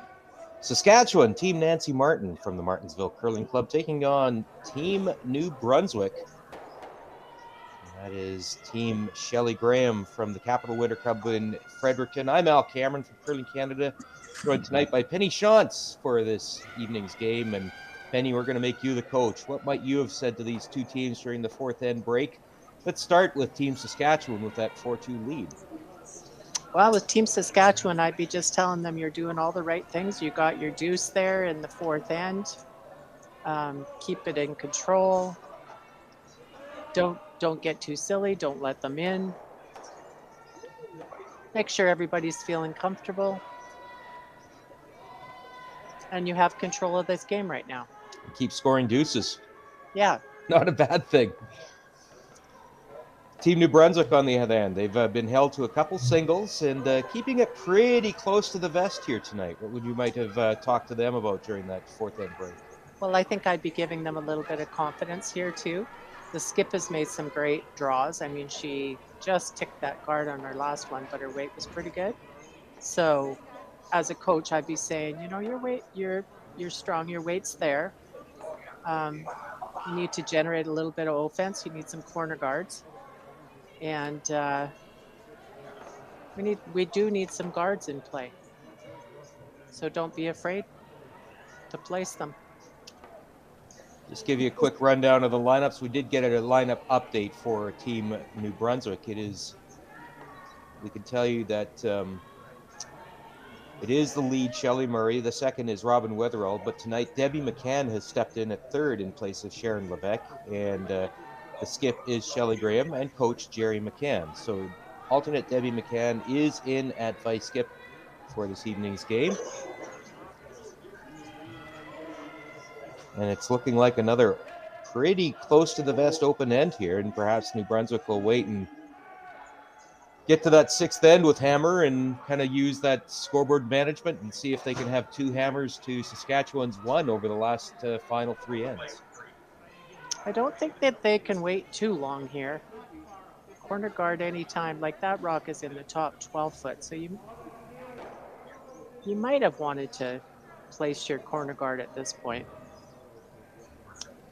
Saskatchewan, Team Nancy Martin from the Martinsville Curling Club, taking on Team New Brunswick. That is Team Shelley Graham from the Capital Winter Club in Fredericton. I'm Al Cameron from Curling Canada, joined tonight by Penny Shantz for this evening's game. And Penny, we're going to make you the coach. What might you have said to these two teams during the fourth end break? Let's start with Team Saskatchewan with that 4-2 lead. Well, with Team Saskatchewan, I'd be just telling them you're doing all the right things. You got your deuce there in the fourth end. Keep it in control. Don't get too silly. Don't let them in. Make sure everybody's feeling comfortable. And you have control of this game right now. Keep scoring deuces. Yeah. Not a bad thing. Team New Brunswick, on the other hand, they've been held to a couple singles and keeping it pretty close to the vest here tonight. What would you might have talked to them about during that fourth end break? Well, I think I'd be giving them a little bit of confidence here too. The skip has made some great draws. I mean, she just ticked that guard on her last one, but her weight was pretty good. So, as a coach, I'd be saying, you know, your weight, you're strong. Your weight's there. Um, you need to generate a little bit of offense. You need some corner guards, and we do need some guards in play. So don't be afraid to place them. Just give you a quick rundown of the lineups. We did get a lineup update for Team New Brunswick. We can tell you that it is the lead, Shelley Murray. The second is Robin Wetherell. But tonight, Debbie McCann has stepped in at third in place of Sharon Levesque. And the skip is Shelley Graham and coach Jerry McCann. So alternate Debbie McCann is in at vice skip for this evening's game. And it's looking like another pretty close to the vest open end here. And perhaps New Brunswick will wait and get to that sixth end with hammer and kind of use that scoreboard management and see if they can have two hammers to Saskatchewan's one over the last final three ends. I don't think that they can wait too long here. Corner guard anytime, like that rock is in the top 12 foot, so you might have wanted to place your corner guard at this point.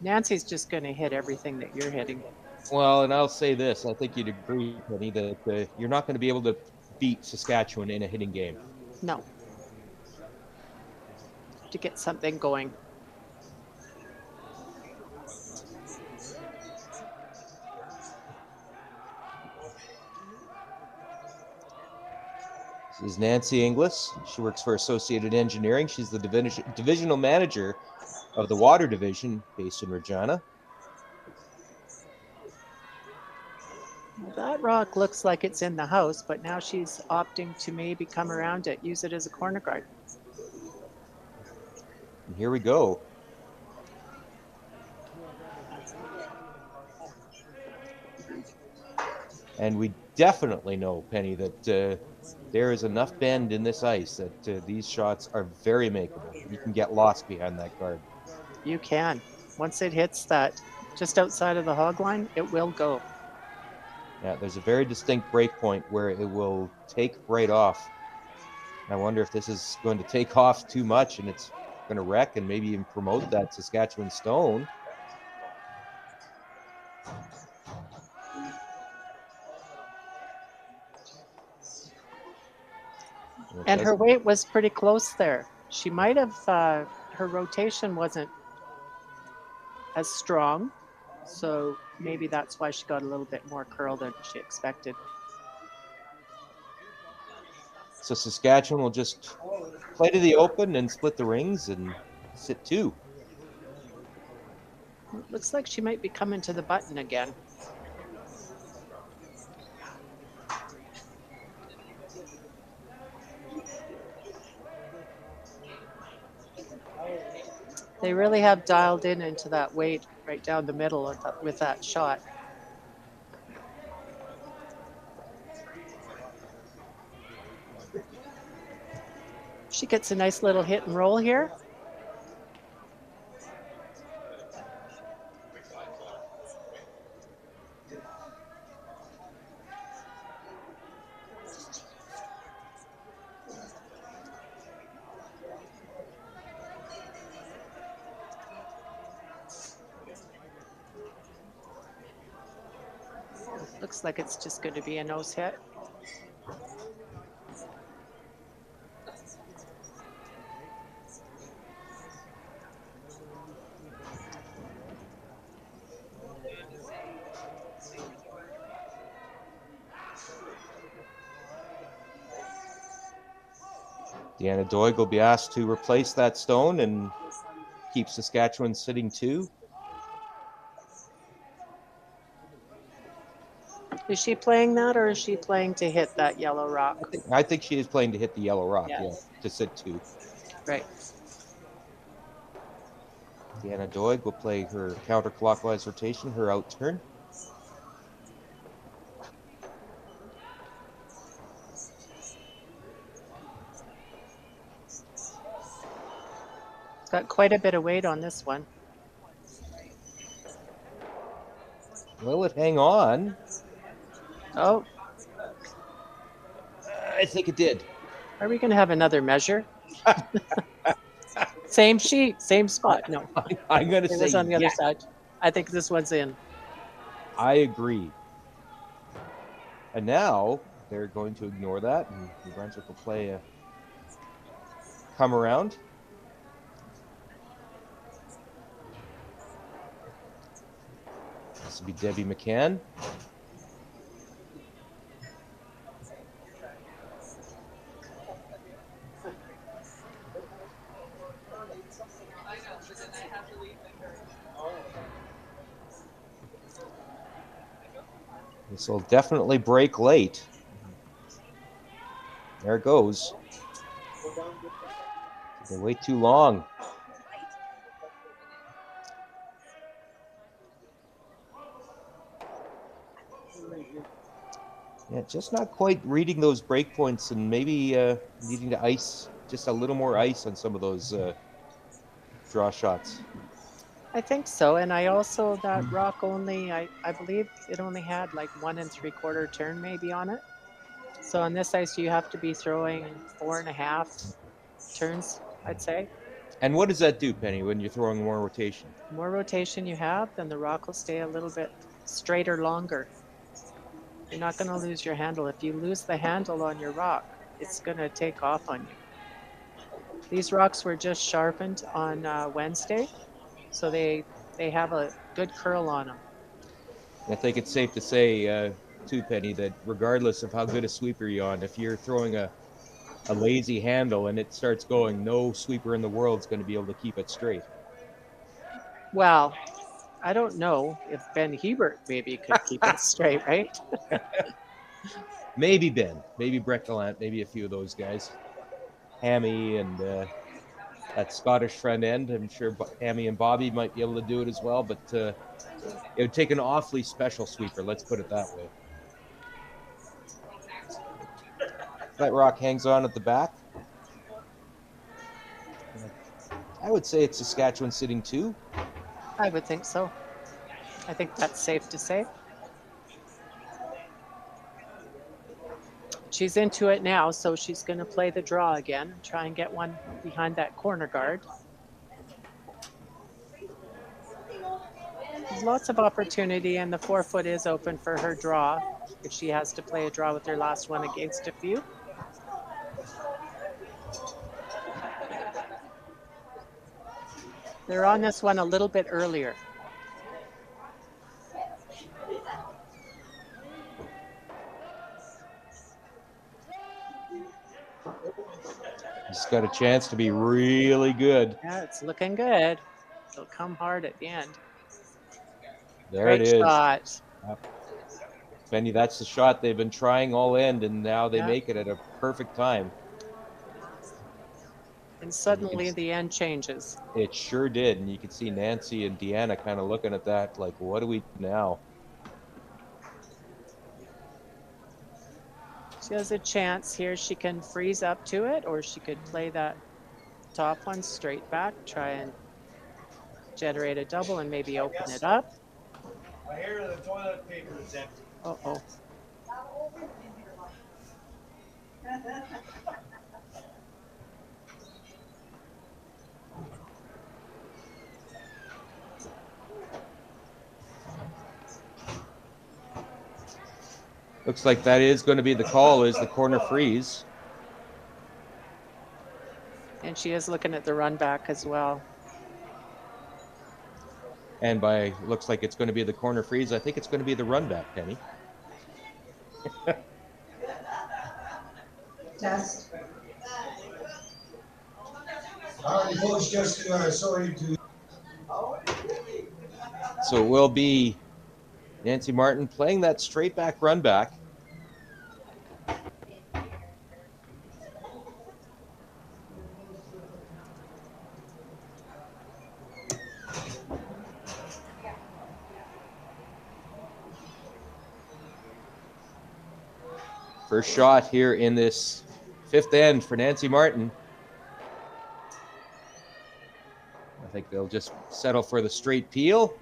Nancy's just going to hit everything that you're hitting. Well, and I'll say this, I think you'd agree, Penny, that you're not going to be able to beat Saskatchewan in a hitting game. No. To get something going. This is Nancy Inglis. She works for Associated Engineering. She's the divisional manager of the water division based in Regina. That rock looks like it's in the house, but now she's opting to maybe come around it, use it as a corner guard. And here we go. And we definitely know, Penny, that there is enough bend in this ice that these shots are very makeable. You can get lost behind that guard. You can. Once it hits that just outside of the hog line, it will go. Yeah, there's a very distinct break point where it will take right off. I wonder if this is going to take off too much and it's going to wreck and maybe even promote that Saskatchewan stone. And her weight was pretty close there. She might have, her rotation wasn't as strong. So maybe that's why she got a little bit more curl than she expected. So Saskatchewan will just play to the open and split the rings and sit two. It looks like she might be coming to the button again. They really have dialed in into that weight right down the middle with that shot. She gets a nice little hit and roll here. Looks like it's just going to be a nose hit. Deanna Doig will be asked to replace that stone and keep Saskatchewan sitting 2. Is she playing that, or is she playing to hit that yellow rock? I think she is playing to hit the yellow rock, Yes. yeah, to sit 2. Right. Deanna Doig will play her counterclockwise rotation, her out turn. Got quite a bit of weight on this one. Will it hang on? Oh, I think it did. are we going to have another measure? Same sheet, same spot. No, I'm going to it say was on the other yes. side. I think this one's in. I agree. And now they're going to ignore that, and New Brunswick will play a come around. This will be Debbie McCann. This will definitely break late. There it goes. They wait too long. Yeah, just not quite reading those break points, and maybe needing to ice just a little more ice on some of those draw shots. I think so. And I also, that rock only, I believe it only had like 1 3/4 turn maybe on it. So on this ice, you have to be throwing 4.5 turns, I'd say. And what does that do, Penny, when you're throwing more rotation? The more rotation you have, then the rock will stay a little bit straighter longer. You're not going to lose your handle. If you lose the handle on your rock, it's going to take off on you. These rocks were just sharpened on Wednesday, so they have a good curl on them. I think it's safe to say, too, Penny, that regardless of how good a sweeper you're on, if you're throwing a lazy handle and it starts going, no sweeper in the world is going to be able to keep it straight. Well, I don't know if Ben Hebert maybe could keep it straight, right? Maybe Ben, maybe Brett Gallant, maybe a few of those guys. Hammy and that Scottish front end. I'm sure Hammy and Bobby might be able to do it as well, but it would take an awfully special sweeper. Let's put it that way. That rock hangs on at the back. I would say it's Saskatchewan sitting 2. I would think so. I think that's safe to say. She's into it now, so she's going to play the draw again and try and get one behind that corner guard. There's lots of opportunity, and the 4-foot is open for her draw if she has to play a draw with her last one against a few. They're on this one a little bit earlier. He's got a chance to be really good. Yeah, it's looking good. It'll come hard at the end. There Great it is. shot. Benny, that's the shot they've been trying all end, and now they Yeah. make it at a perfect time. And suddenly the end changes. It sure did. And you could see Nancy and Deanna kind of looking at that like, what do we do now? She has a chance here. She can freeze up to it, or she could play that top one straight back, try and generate a double and maybe open it up. I hear the toilet paper is empty. Uh-oh. Looks like that is going to be the call, is the corner freeze. And she is looking at the run back as well. And by looks like it's going to be the corner freeze, I think it's going to be the run back, Penny. Test. All right, folks, just sorry to. So it will be Nancy Martin playing that straight back run back. First shot here in this fifth end for Nancy Martin. I think they'll just settle for the straight peel.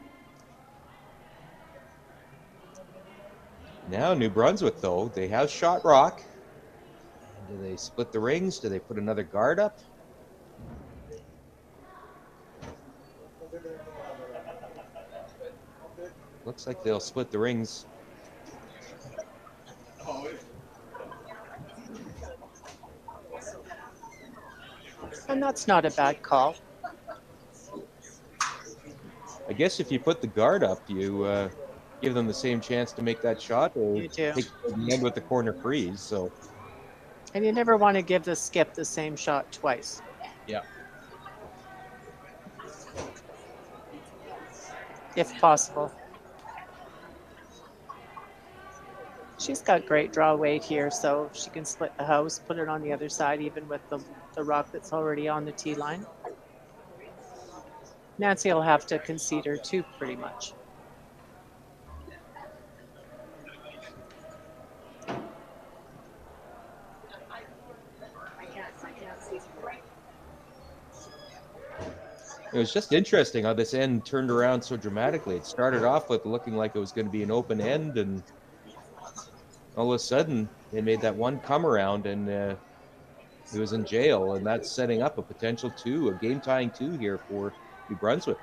Now New Brunswick, though, they have shot rock. Do they split the rings? Do they put another guard up? Looks like they'll split the rings. And that's not a bad call. I guess if you put the guard up, you give them the same chance to make that shot, or You do. take the end with the corner freeze. So And you never want to give the skip the same shot twice. yeah, if possible. She's got great draw weight here, so she can split the house, put it on the other side, even with the rock that's already on the tee line. Nancy will have to concede her too, pretty much. it was just interesting how this end turned around so dramatically. It started off with looking like it was going to be an open end, and all of a sudden they made that one come around, and he was in jail, and that's setting up a potential two, a game tying two here for New Brunswick.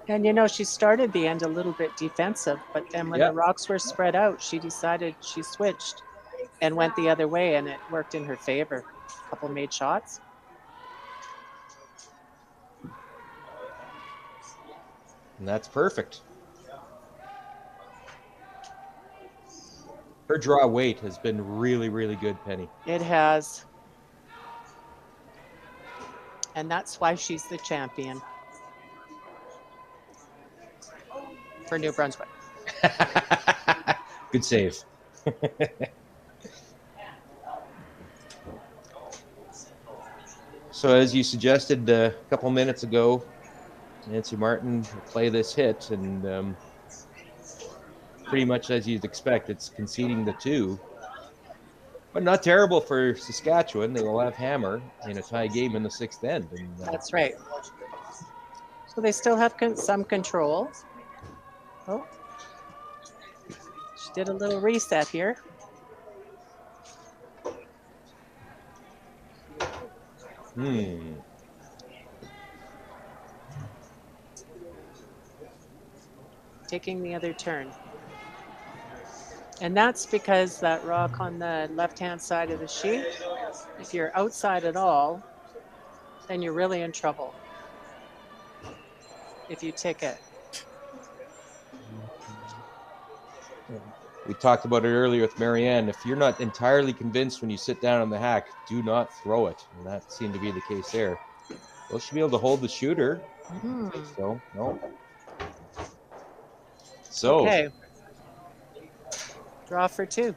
And you know, she started the end a little bit defensive, but then when Yeah. the rocks were spread out, she decided she switched and went the other way, and it worked in her favor. A couple made shots. And that's perfect. Her draw weight has been really, really good, Penny. It has. And that's why she's the champion for New Brunswick. Good save. So as you suggested a couple minutes ago, Nancy Martin will play this hit, and pretty much as you'd expect, it's conceding the two. But not terrible for Saskatchewan. They will have hammer in a tie game in the sixth end. And, That's right. So they still have some control. Oh, she did a little reset here. Taking the other turn. And that's because that rock on the left-hand side of the sheet, if you're outside at all, then you're really in trouble if you tick it. We talked about it earlier with Marianne. If you're not entirely convinced when you sit down on the hack, do not throw it. And that seemed to be the case there. Will she be able to hold the shooter? I think so. No. So. Okay. Draw for two.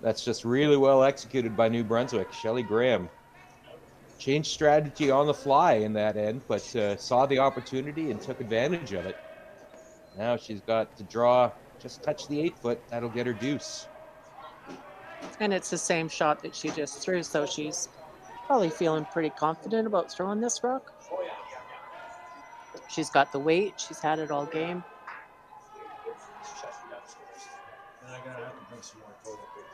That's just really well executed by New Brunswick. Shelley Graham changed strategy on the fly in that end, but saw the opportunity and took advantage of it. Now she's got to draw, just touch the 8-foot. That'll get her deuce. And it's the same shot that she just threw, so she's probably feeling pretty confident about throwing this rock. She's got the weight. She's had it all game. And I'm gonna have to bring some more toilet paper.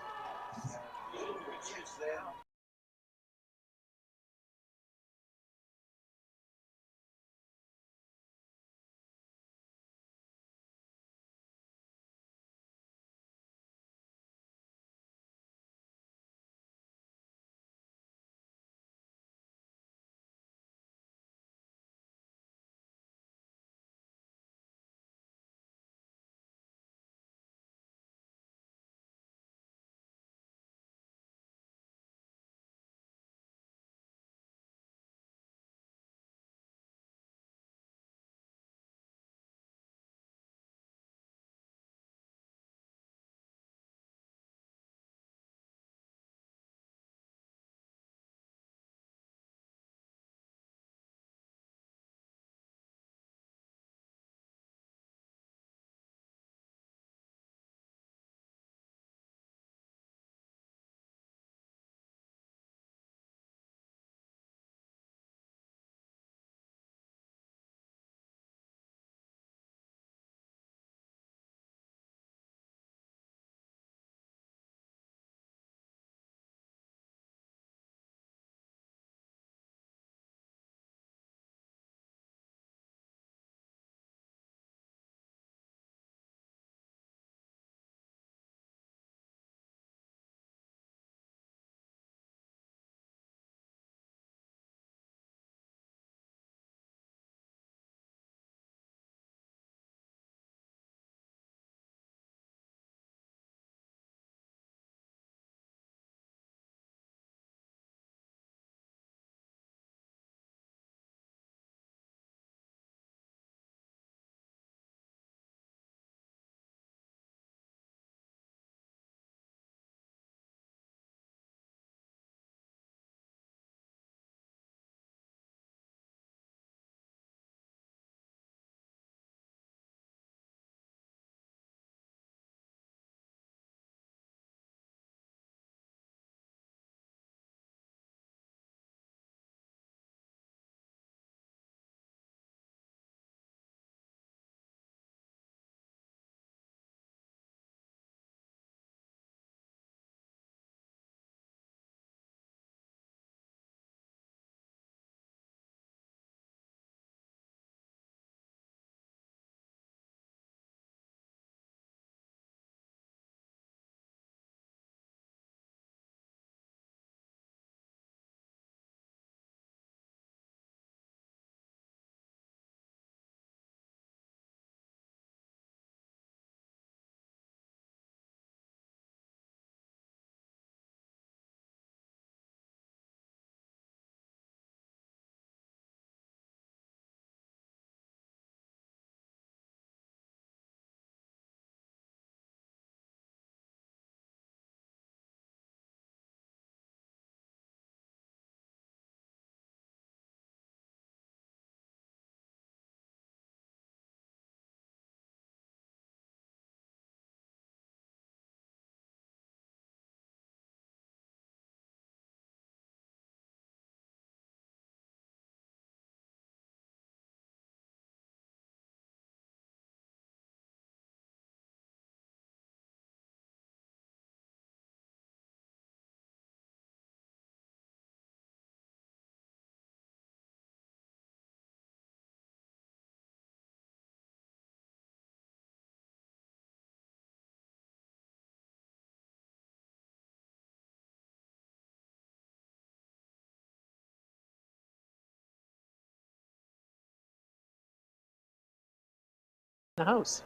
the house.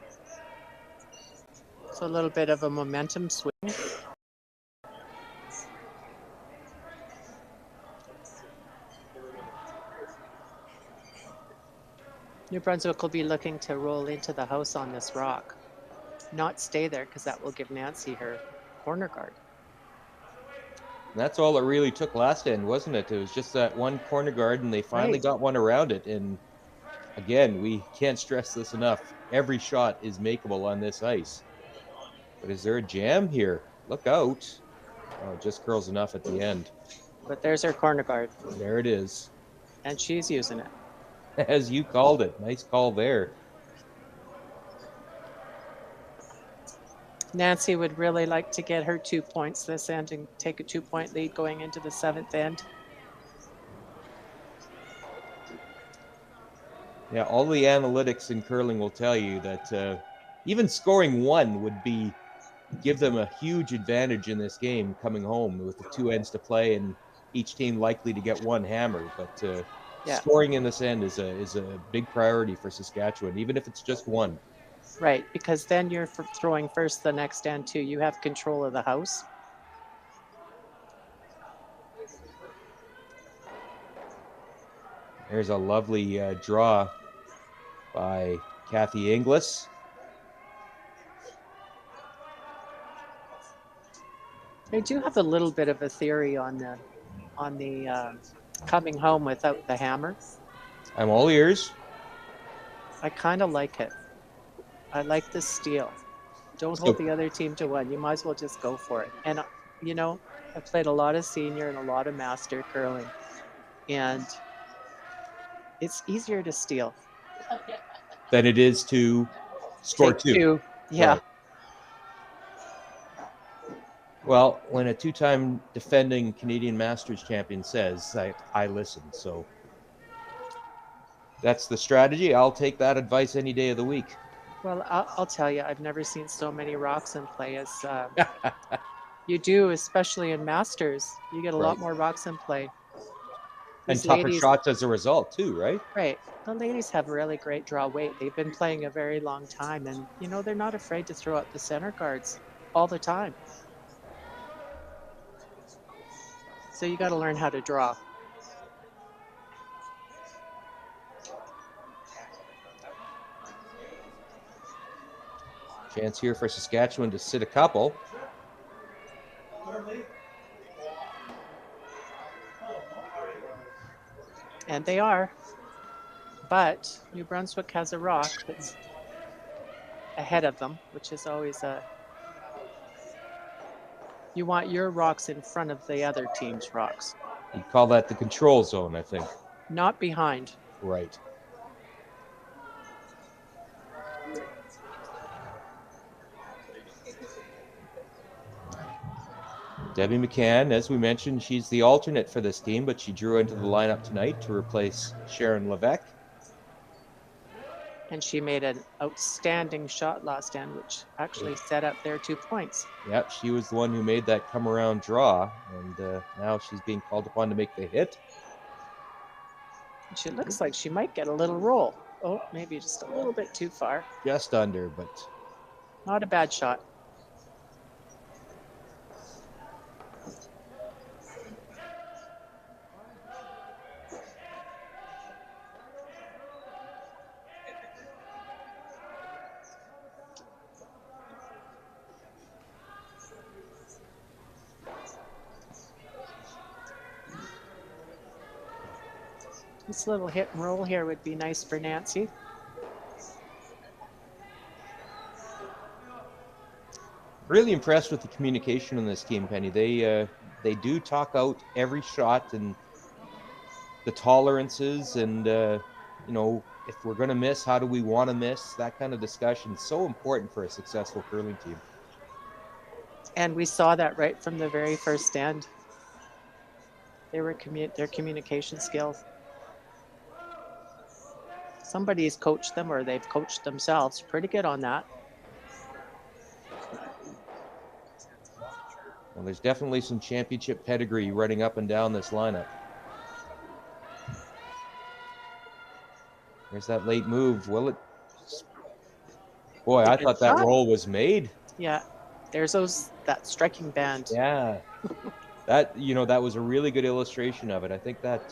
So a little bit of a momentum swing. New Brunswick will be looking to roll into the house on this rock, not stay there because that will give Nancy her corner guard. And that's all it really took last end, wasn't it? It was just that one corner guard, and they finally Right. got one around it. And again, we can't stress this enough. Every shot is makeable on this ice. But is there a jam here? Look out. Oh, just curls enough at the end. But there's her corner guard, There it is. and she's using it. As you called it. Nice call there. Nancy would really like to get her 2 points this end and take a 2-point lead going into the 7th end. Yeah, all the analytics in curling will tell you that even scoring one would give them a huge advantage in this game coming home with the 2 ends to play and each team likely to get one hammer. But Yeah. scoring in this end is a big priority for Saskatchewan, even if it's just one. Right, because then you're throwing first the next end too. You have control of the house. There's a lovely draw by Kathy Inglis. I do have a little bit of a theory on the coming home without the hammer. I'm all ears. I kind of like it. I like the steal. Don't hold the other team to one. You might as well just go for it. And you know, I played a lot of senior and a lot of master curling, and it's easier to steal Than it is to score Take two. Yeah. Right. Well, when a two-time defending Canadian Masters champion says, I listen. So that's the strategy. I'll take that advice any day of the week. Well, I'll tell you, I've never seen so many rocks in play as you do, especially in Masters. You get a lot more rocks in play. And These tougher ladies, shots as a result, too, right? right? The ladies have really great draw weight. They've been playing a very long time, and you know they're not afraid to throw out the center guards all the time. So you got to learn how to draw. Chance here for Saskatchewan to sit a couple. And they are. But New Brunswick has a rock that's ahead of them, which is always a... You want your rocks in front of the other team's rocks. You call that the control zone, I think. Not behind. Right. Debbie McCann, as we mentioned, she's the alternate for this team, but she drew into the lineup tonight to replace Sharon Levesque. And she made an outstanding shot last end, which actually set up their 2 points. Yep, she was the one who made that come-around draw, and now she's being called upon to make the hit. She looks like she might get a little roll. Oh, maybe just a little bit too far. Just under, but... Not a bad shot. This little hit and roll here would be nice for Nancy. Really impressed with the communication on this team, Penny. They do talk out every shot and the tolerances and, you know, if we're going to miss, how do we want to miss? That kind of discussion is so important for a successful curling team. And we saw that right from the very first end. Their communication skills. Somebody's coached them or they've coached themselves. Pretty good on that. Well, there's definitely some championship pedigree running up and down this lineup. There's that late move. Will it Boy, I Take a thought that shot. roll was made. Yeah, there's that striking band. Yeah. That that was a really good illustration of it. I think that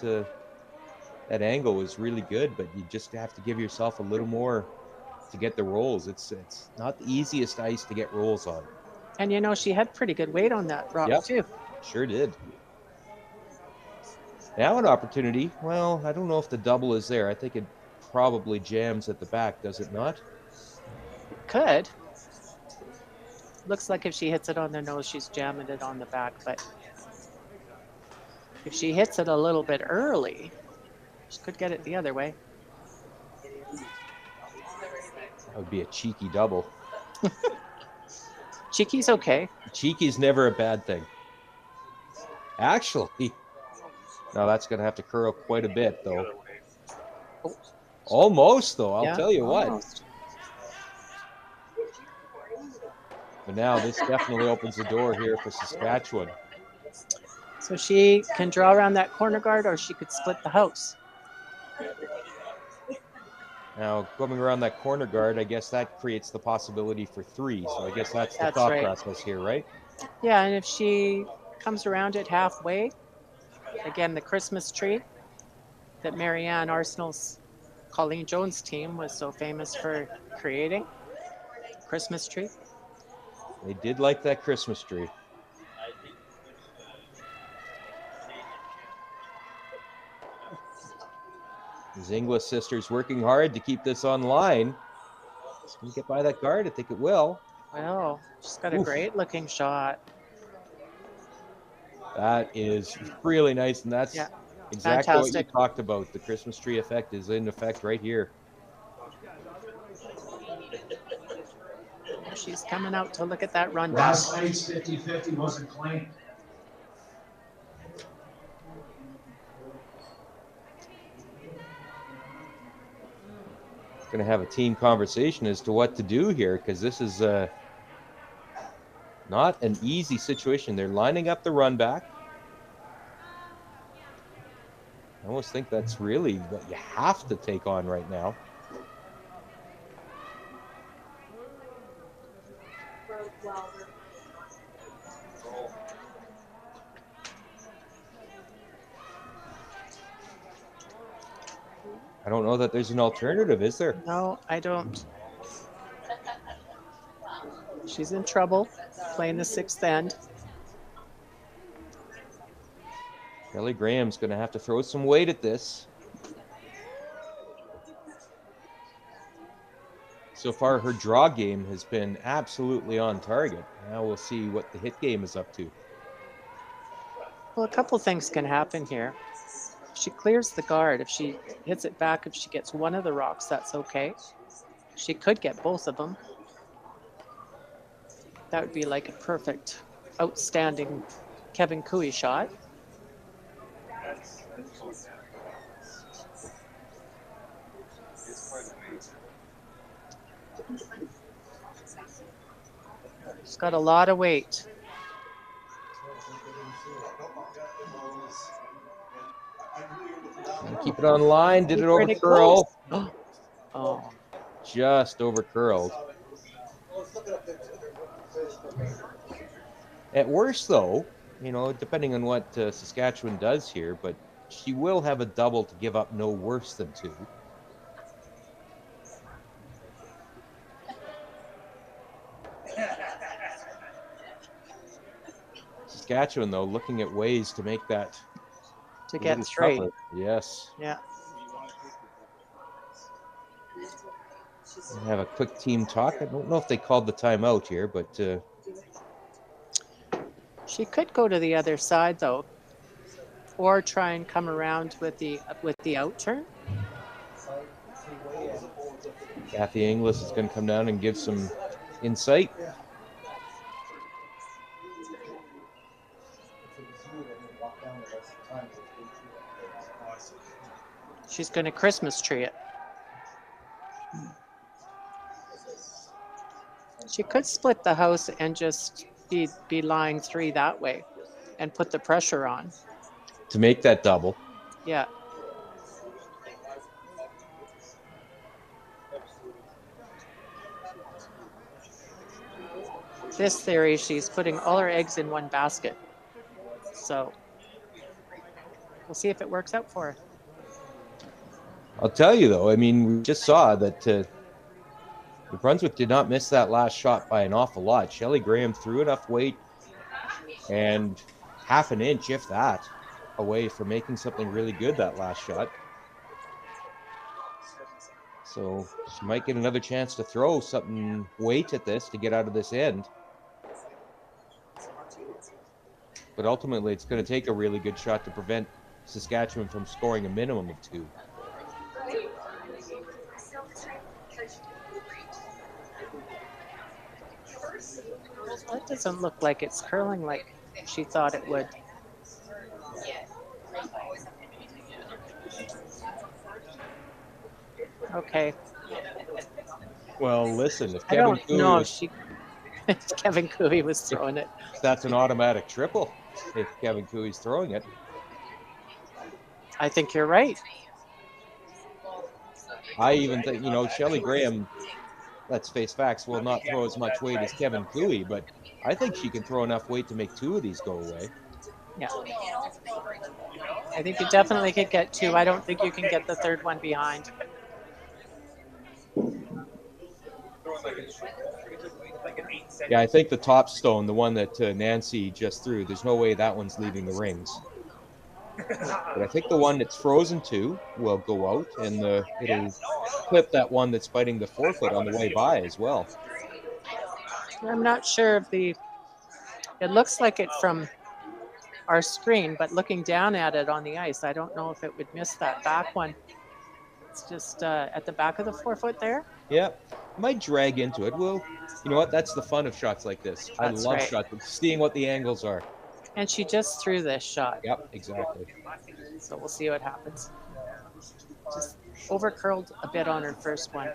that angle was really good, but you just have to give yourself a little more to get the rolls. It's not the easiest ice to get rolls on. And she had pretty good weight on that rock Yep, too. sure did. Now an opportunity. Well, I don't know if the double is there. I think it probably jams at the back, does it not? Could. Looks like if she hits it on the nose, she's jamming it on the back. But if she hits it a little bit early, she could get it the other way. That would be a cheeky double. Cheeky's okay. Cheeky's never a bad thing. Actually, now that's going to have to curl quite a bit, though. Oh. Almost, though. I'll Yeah, tell you almost. what. But now this definitely opens the door here for Saskatchewan. So she can draw around that corner guard, or she could split the house. Now, coming around that corner guard, I guess that creates the possibility for 3. So I guess that's the That's thought right. process here, right? Yeah, and if she comes around it halfway, again, the Christmas tree that Marianne Arsenal's Colleen Jones team was so famous for creating, Christmas tree. They did like that Christmas tree. These Inglis sisters working hard to keep this online. It's going to get by that guard. I think it will. Well, she's got a Oof. great looking shot. That is really nice, and that's exactly what you Fantastic. talked about. The Christmas tree effect is in effect right here. She's coming out to look at that run back. Last night's 50-50 wasn't claimed. Going to have a team conversation as to what to do here, because this is not an easy situation. They're lining up the run back. I almost think that's really what you have to take on right now. I don't know that there's an alternative, is there? No, I don't. She's in trouble playing the sixth end. Kelly Graham's going to have to throw some weight at this. So far, her draw game has been absolutely on target. Now we'll see what the hit game is up to. Well, a couple things can happen here. If she clears the guard, if she hits it back, if she gets one of the rocks, that's okay. She could get both of them. That would be like a perfect, outstanding Kevin Cooey shot. She's got a lot of weight. Keep it on line. Did it over Pretty curl? close. Oh, Just over curled. At worst, though, depending on what Saskatchewan does here, but she will have a double to give up no worse than 2. Saskatchewan, though, looking at ways to make that to get 3. tougher. Yes. Yeah. We'll have a quick team talk. I don't know if they called the timeout here, but She could go to the other side though, or try and come around with the out turn. Kathy Inglis is going to come down and give some insight. She's going to Christmas tree it. She could split the house and just be lying 3 that way and put the pressure on. To make that double. Yeah. this theory, she's putting all her eggs in one basket. So we'll see if it works out for her. I'll tell you though, I mean, we just saw that New Brunswick did not miss that last shot by an awful lot. Shelley Graham threw enough weight and half an inch, if that, away from making something really good that last shot. So she might get another chance to throw something weight at this to get out of this end. But ultimately, it's going to take a really good shot to prevent Saskatchewan from scoring a minimum of 2. That doesn't look like it's curling like she thought it would. Okay. Well, listen, if I Kevin don't Cooey know if was, she Kevin Cooey was throwing it. that's an automatic triple if Kevin Cooey's throwing it. I think you're right. I even think, Shelley Graham, let's face facts, will not throw as much weight as Kevin Cooey, but I think she can throw enough weight to make 2 of these go away. Yeah. I think you definitely could get 2. I don't think you can get the third one behind. Yeah, I think the top stone, the one that Nancy just threw, there's no way that one's leaving the rings. But I think the one that's frozen to will go out, and it'll clip that one that's fighting the 4-foot on the way by as well. I'm not sure if it looks like it from our screen, but looking down at it on the ice, I don't know if it would miss that back one. It's just at the back of the 4-foot there. Yeah, might drag into it. Well, you know what? That's the fun of shots like this. I That's love right. shots, seeing what the angles are. And she just threw this shot. Yep, exactly. So we'll see what happens. Just over curled a bit on her first one.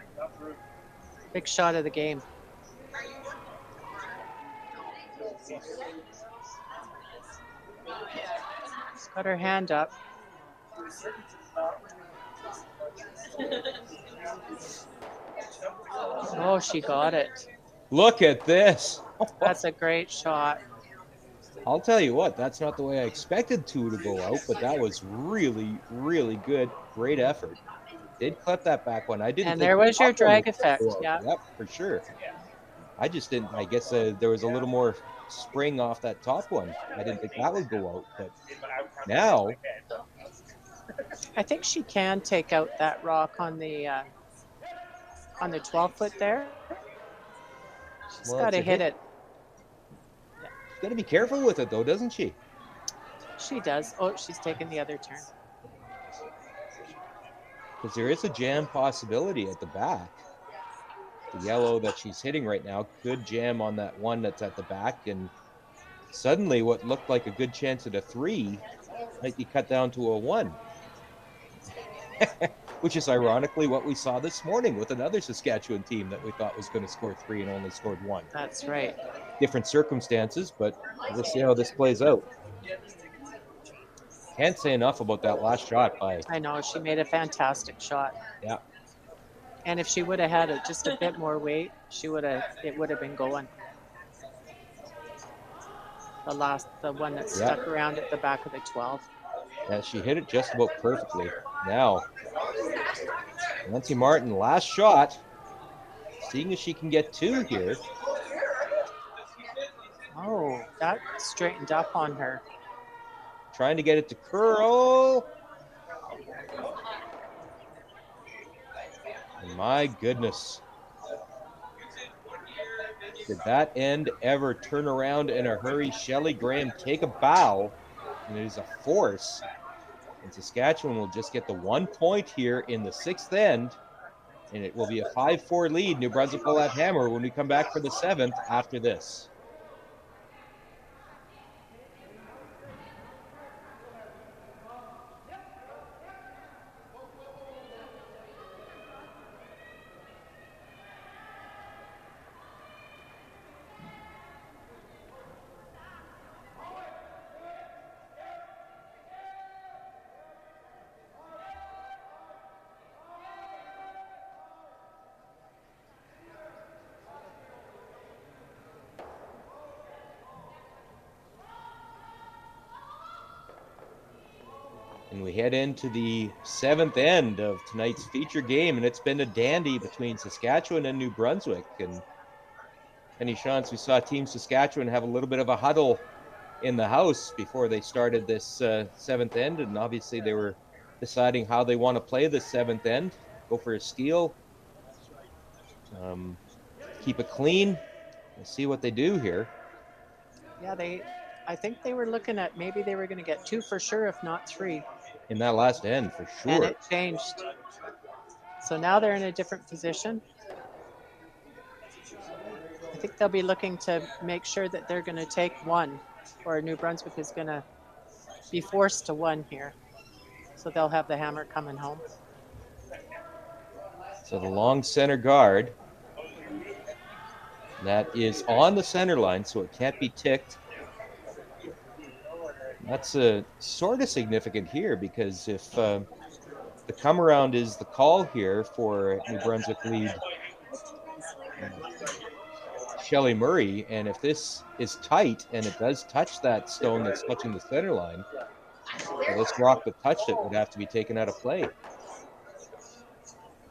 Big shot of the game. She's got her hand up. Oh, she got it. Look at this. That's a great shot. I'll tell you what, that's not the way I expected 2 to go out, but that was really, really good. Great effort. Did clip that back one. I didn't And think there the was your top one drag was effect. gonna go out. Yeah. Yep, for sure. I just didn't. I guess there was a little more spring off that top one. I didn't think that would go out, but now, I think she can take out that rock on the 12-foot there. She's well, got it's to a hit hit. it. She's got to be careful with it, though, doesn't she? She does. Oh, she's taking the other turn. Because there is a jam possibility at the back. The yellow that she's hitting right now could jam on that one that's at the back, and suddenly what looked like a good chance at a 3 might be cut down to a 1. Which is ironically what we saw this morning with another Saskatchewan team that we thought was going to score 3 and only scored 1. That's right. Different circumstances, but we'll see how this plays out. Can't say enough about that last shot by. I know she made a fantastic shot. Yeah. And if she would have had just a bit more weight, it would have been going. The one that stuck around at the back of the 12. Yeah, she hit it just about perfectly. Now, Nancy Martin, last shot. Seeing if she can get 2 here. Oh, that straightened up on her. Trying to get it to curl. And my goodness. Did that end ever turn around in a hurry? Shelley Graham take a bow, and it is a force. And Saskatchewan will just get the 1 point here in the 6th end, and it will be a 5-4 lead. New Brunswick will have hammer when we come back for the 7th after this. And we head into the 7th end of tonight's feature game, and it's been a dandy between Saskatchewan and New Brunswick. And Penny Shantz, we saw Team Saskatchewan have a little bit of a huddle in the house before they started this 7th end, and obviously they were deciding how they want to play this 7th end. Go for a steal, keep it clean. We'll see what they do here. Yeah, I think they were looking at maybe they were going to get 2 for sure, if not 3. In that last end, for And sure. it changed. So now they're in a different position. I think they'll be looking to make sure that they're going to take 1, or New Brunswick is going to be forced to 1 here. So they'll have the hammer coming home. So the long center guard, that is on the center line, so it can't be ticked. That's sort of significant here, because if the come around is the call here for New Brunswick lead Shelley Murray, and if this is tight and it does touch that stone that's touching the center line, well, this rock that touched it would have to be taken out of play.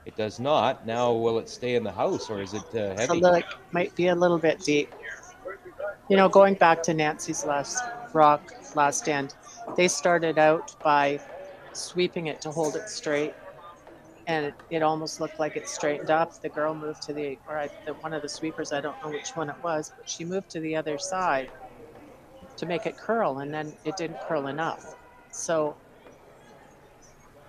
It does not. Now, will it stay in the house, or is it heavy? Might be a little bit deep. You know, going back to Nancy's last end, they started out by sweeping it to hold it straight, and it almost looked like it straightened up. The girl moved to one of the sweepers, I don't know which one it was, but she moved to the other side to make it curl, and then it didn't curl enough. So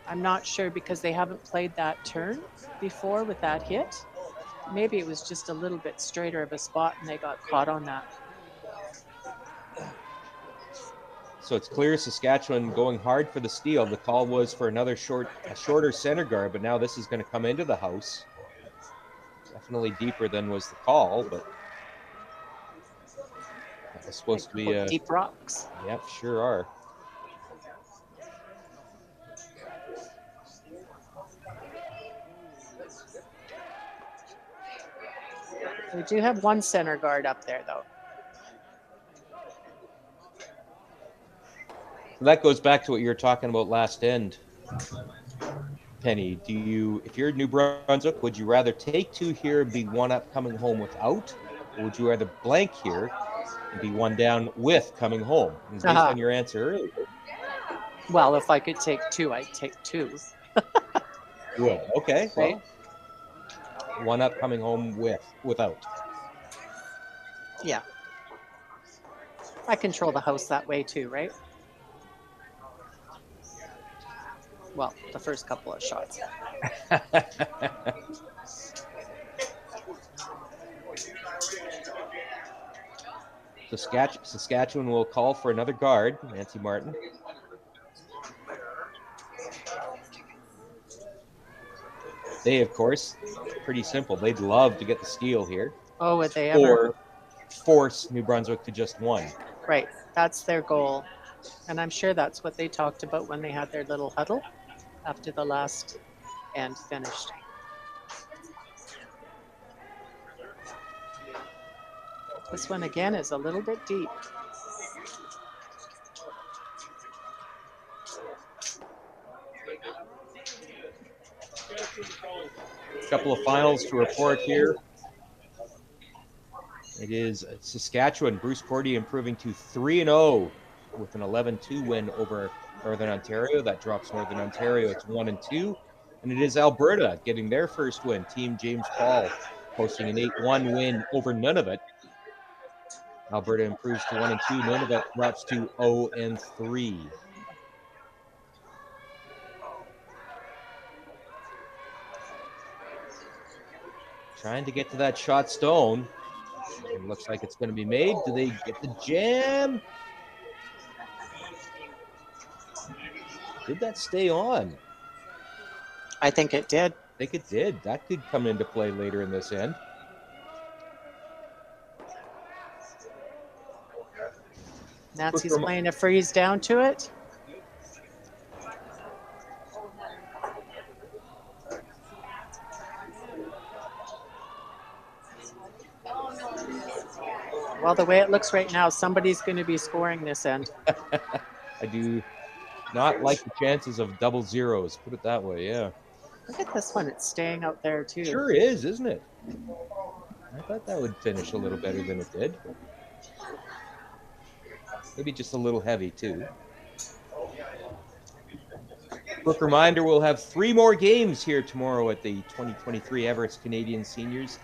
I'm not sure, because they haven't played that turn before with that hit. Maybe it was just a little bit straighter of a spot and they got caught on that. So it's clear Saskatchewan going hard for the steal. The call was for a shorter center guard, but now this is going to come into the house. Definitely deeper than was the call, but that was supposed to be deep rocks. Yep, sure are. We do have one center guard up there, though. So that goes back to what you were talking about last end, Penny. If you're New Brunswick, would you rather take 2 here and be 1 up coming home without, or would you rather blank here and be 1 down with coming home? And based on your answer earlier. Well, if I could take 2, I'd take 2. Would. Okay. Right? Well, 1 up coming home without. Yeah. I control the house that way too, right? Well, the first couple of shots. Saskatchewan will call for another guard, Nancy Martin. They, of course, pretty simple. They'd love to get the steal here. Oh, would they ever? Or force New Brunswick to just 1. Right. That's their goal. And I'm sure that's what they talked about when they had their little huddle after the last end finished. This one again is a little bit deep. A couple of finals to report here. It is Saskatchewan. Bruce Cordy improving to 3-0 with an 11-2 win over Northern Ontario. That drops Northern Ontario to 1-2. And it is Alberta getting their first win. Team James Paul posting an 8-1 win over Nunavut. Alberta improves to 1-2. Nunavut drops to 0-3. Trying to get to that shot stone. It looks like it's going to be made. Do they get the jam? Did that stay on? I think it did. I think it did. That could come into play later in this end. Nancy's playing a freeze down to it. Well, the way it looks right now, somebody's going to be scoring this end. I do not like the chances of double zeros. Put it that way. Yeah. Look at this one. It's staying out there too. Sure is, isn't it? I thought that would finish a little better than it did. Maybe just a little heavy, too. Quick reminder, we'll have 3 more games here tomorrow at the 2023 Everest Canadian Seniors.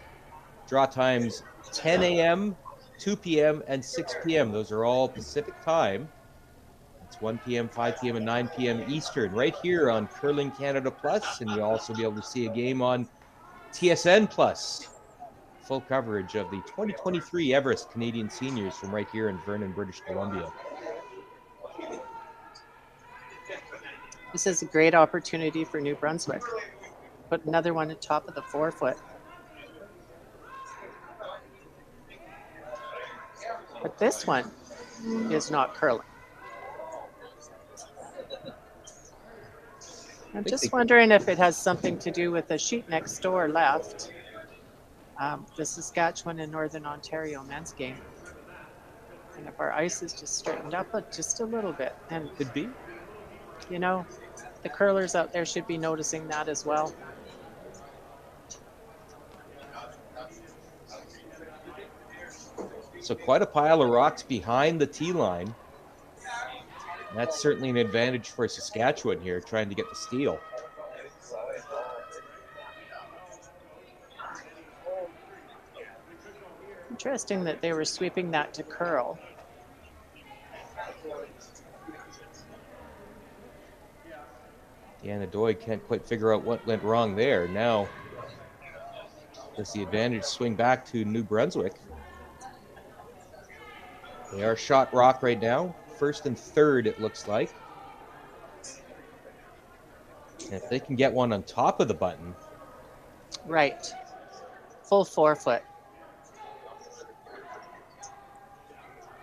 Draw times 10 a.m., 2 p.m., and 6 p.m. Those are all Pacific time. It's 1 p.m., 5 p.m., and 9 p.m. Eastern, right here on Curling Canada Plus, and you'll also be able to see a game on TSN Plus. Full coverage of the 2023 Everest Canadian Seniors from right here in Vernon, British Columbia. This is a great opportunity for New Brunswick. Put another one at top of the forefoot. But this one is not curling. I'm just wondering if it has something to do with the sheet next door left. The Saskatchewan and Northern Ontario men's game. And if our ice is just straightened up just a little bit. And could be. You know, the curlers out there should be noticing that as well. So quite a pile of rocks behind the tee line. That's certainly an advantage for Saskatchewan here, trying to get the steal. Interesting that they were sweeping that to curl. Deanna Doig can't quite figure out what went wrong there. Now, does the advantage swing back to New Brunswick? They are shot rock right now. First and third, it looks like. And if they can get one on top of the button. Right. Full forefoot.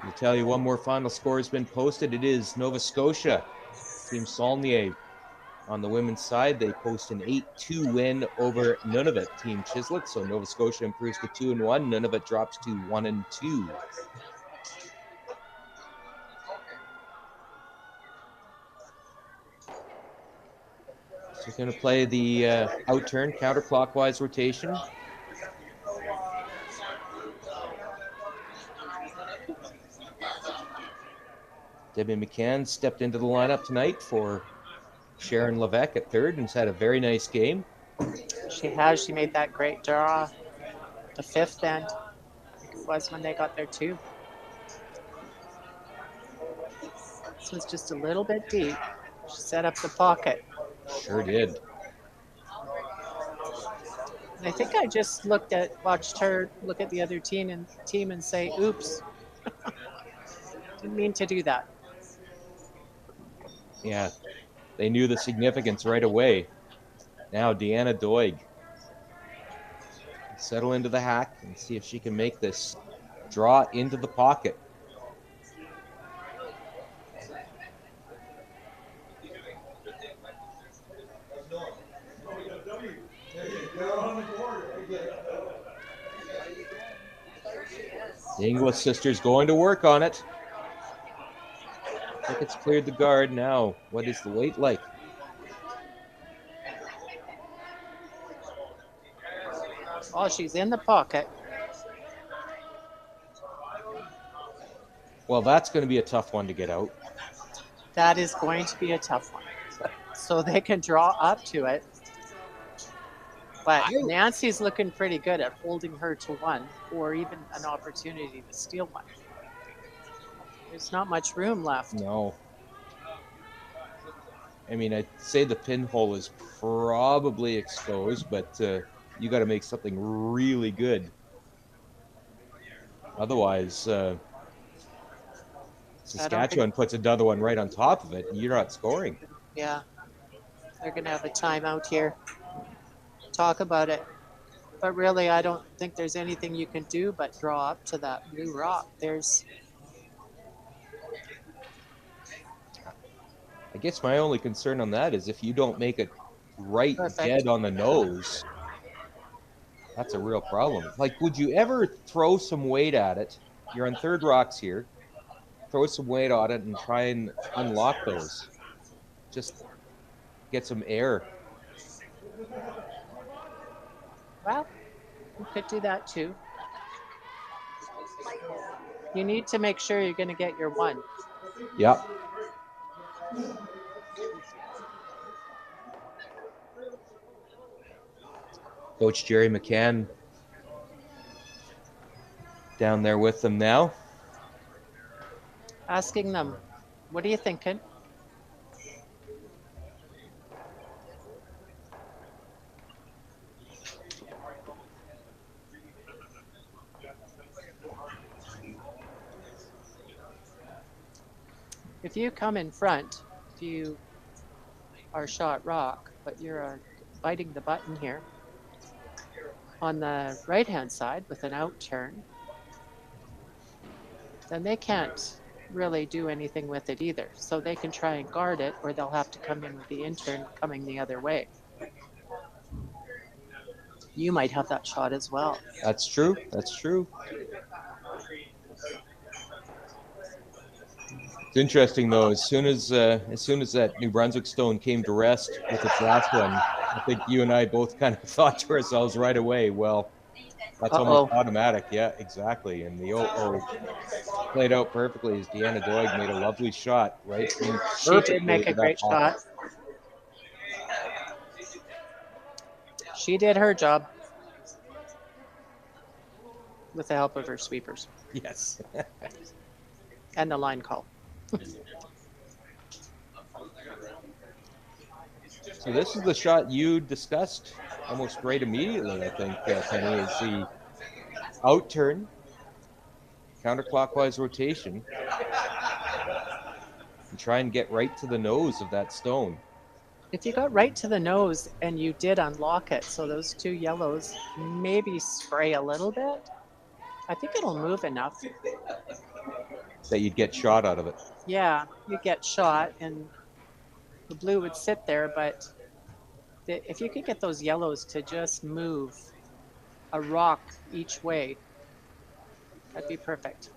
I'll tell you one more final score has been posted. It is Nova Scotia. Team Saulnier on the women's side. They post an 8-2 win over Nunavut, Team Chislett. So Nova Scotia improves to 2-1. Nunavut drops to 1-2. So going to play the outturn counterclockwise rotation. Debbie McCann stepped into the lineup tonight for Sharon Levesque at third and has had a very nice game. She has. She made that great draw. The fifth end. I think it was when they got there too. This was just a little bit deep. She set up the pocket. Sure did. And I think I just watched her look at the other team and say, oops. Didn't mean to do that. Yeah, they knew the significance right away. Now Deanna Doig. Settle into the hack and see if she can make this draw into the pocket. The Inglis sisters going to work on it. I think it's cleared the guard now. What is the weight like? Oh, she's in the pocket. Well, that's going to be a tough one to get out. That is going to be a tough one. So they can draw up to it. But Nancy's looking pretty good at holding her to one or even an opportunity to steal one. There's not much room left. No. I mean, I'd say the pinhole is probably exposed, but you got to make something really good. Otherwise, Saskatchewan puts another one right on top of it, and you're not scoring. Yeah. They're going to have a timeout here. Talk about it. But really, I don't think there's anything you can do but draw up to that blue rock. I guess my only concern on that is if you don't make it right dead on the nose, that's a real problem. Like, would you ever throw some weight at it? You're on third rocks here. Throw some weight on it and try and unlock those. just get some air. Well, you could do that too. You need to make sure you're going to get your one. Yep. Coach Jerry McCann down there with them now. Asking them, what are you thinking? If you come in front, if you are shot rock, but you're biting the button here on the right-hand side with an out turn, then they can't really do anything with it either. So they can try and guard it, or they'll have to come in with the in turn coming the other way. You might have that shot as well. That's true. That's true. It's interesting though. As soon as that New Brunswick stone came to rest with its last one, I think you and I both kind of thought to ourselves right away, well, that's almost Uh-oh. automatic. Yeah, exactly. And the played out perfectly as Deanna Doig made a lovely shot right She did perfectly make a into that great pocket. shot. She did her job with the help of her sweepers Yes. and the line call. So this is the shot you discussed almost right immediately, I think, Penny, is the out turn, counterclockwise rotation, and try and get right to the nose of that stone. If you got right to the nose and you did unlock it, so those two yellows maybe spray a little bit, I think it'll move enough. That you'd get shot out of it. Yeah, you get shot and the blue would sit there, but if you could get those yellows to just move a rock each way, that'd be perfect.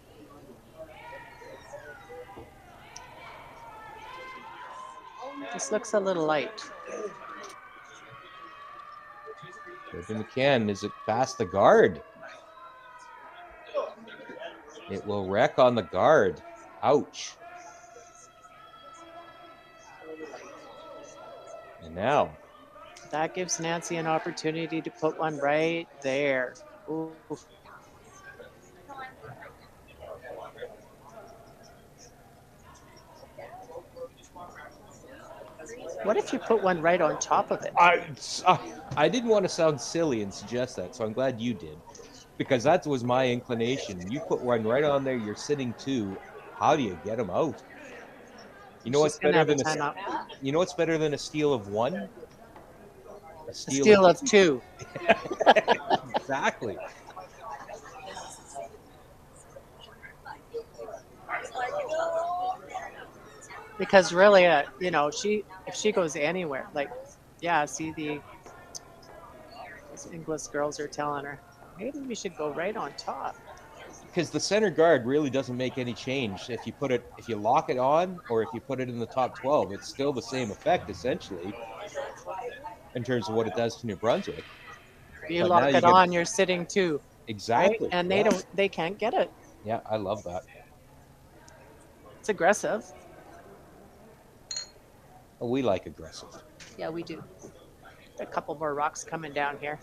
This looks a little light. Debbie McCann, is it past the guard? It will wreck on the guard. Ouch. And now. That gives Nancy an opportunity to put one right there. Ooh. What if you put one right on top of it? I didn't want to sound silly and suggest that, so I'm glad you did. Because that was my inclination. You put one right on there, you're sitting two. How do you get them out? You know She's what's gonna better have a than timeout. you know what's better than a steal of one? A A steal steal of two. Exactly. Because really, if she goes anywhere, like, yeah, see those English girls are telling her, maybe we should go right on top. Because the center guard really doesn't make any change if you lock it on or if you put it in the top 12. It's still the same effect essentially in terms of what it does to New Brunswick. If you But now lock you it get on, you're sitting two, right? exactly. And Yeah. they can't get it. Yeah, I love that. It's aggressive. Oh, we like aggressive. Yeah, we do. A couple more rocks coming down here.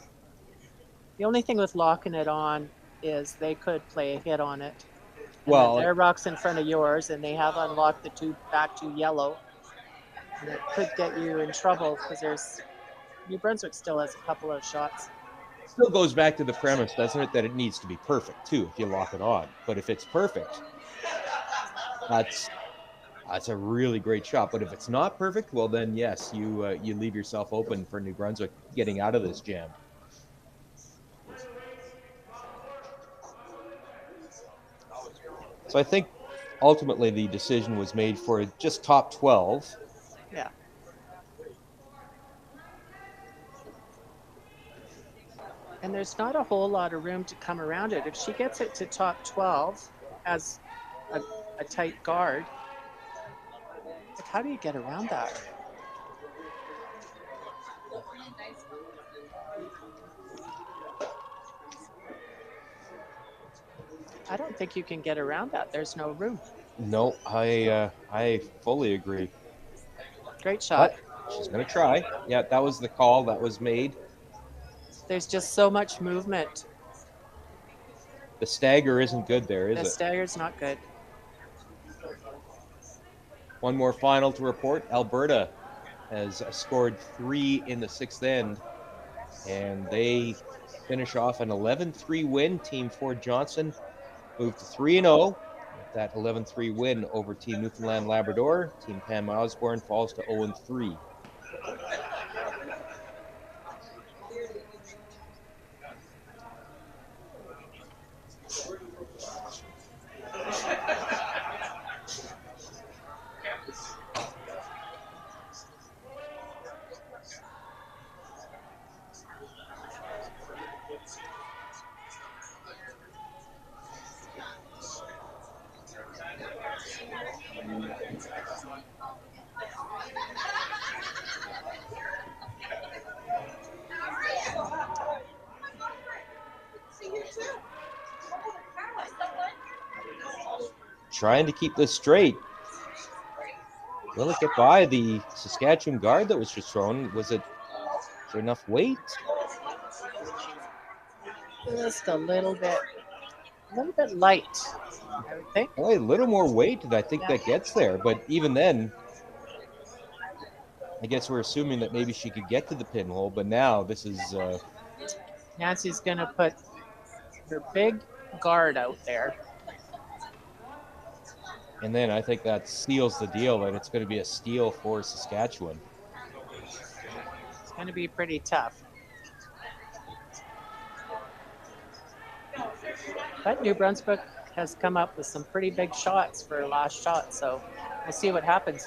The only thing with locking it on is they could play a hit on it. And Well, then their rock's in front of yours, and they have unlocked the back two yellow. And it could get you in trouble because New Brunswick still has a couple of shots. still goes back to the premise, doesn't it, that it needs to be perfect too if you lock it on. But if it's perfect, that's a really great shot. But if it's not perfect, well then yes, you leave yourself open for New Brunswick getting out of this jam. So I think ultimately the decision was made for just top 12. Yeah. And there's not a whole lot of room to come around it. If she gets it to top 12 as a tight guard, like how do you get around that? I don't think you can get around that. There's no room. No, I fully agree. Great shot. But she's going to try. Yeah, that was the call that was made. There's just so much movement. The stagger isn't good there, is The it? stagger's not good. One more final to report. Alberta has scored 3 in the sixth end, and they finish off an 11-3 win. Team Ford Johnson moved to 3-0 with that 11-3 win over Team Newfoundland Labrador. Team Pam Osborne falls to 0-3. Trying to keep this straight. Will it get by the Saskatchewan guard that was just thrown? Is there enough weight? Just a little bit light, I would think. Boy, a little more weight, and I think Yeah. that gets there. But even then, I guess we're assuming that maybe she could get to the pinhole. But now this is Nancy's going to put her big guard out there. and then I think that seals the deal, and it's going to be a steal for Saskatchewan. It's going to be pretty tough. But New Brunswick has come up with some pretty big shots for last shot, so we'll see what happens.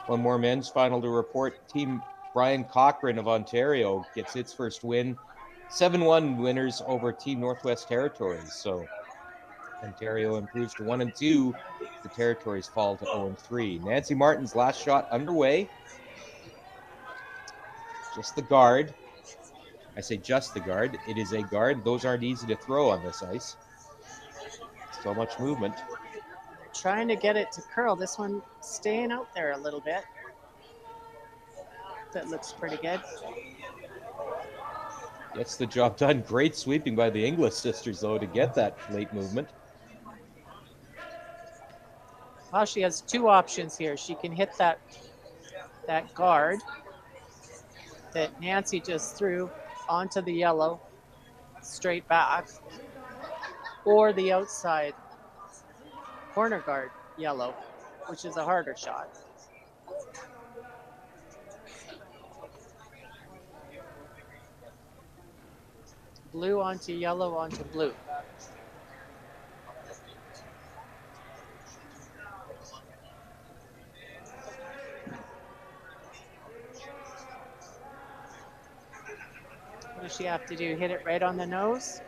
One more men's final to report. Team Brian Cochran of Ontario gets its first win. 7-1 winners over Team Northwest Territories. So Ontario improves to 1-2. The Territories fall to 0-3. Nancy Martin's last shot underway. Just the guard. I say just the guard. It is a guard. Those aren't easy to throw on this ice. So much movement. Trying to get it to curl. This one staying out there a little bit. That looks pretty good. Gets the job done. Great sweeping by the Inglis sisters, though, to get that late movement. Well, she has two options here. She can hit that guard that Nancy just threw onto the yellow, straight back, or the outside corner guard yellow, which is a harder shot. Blue onto yellow onto blue. What does she have to do? Hit it right on the nose?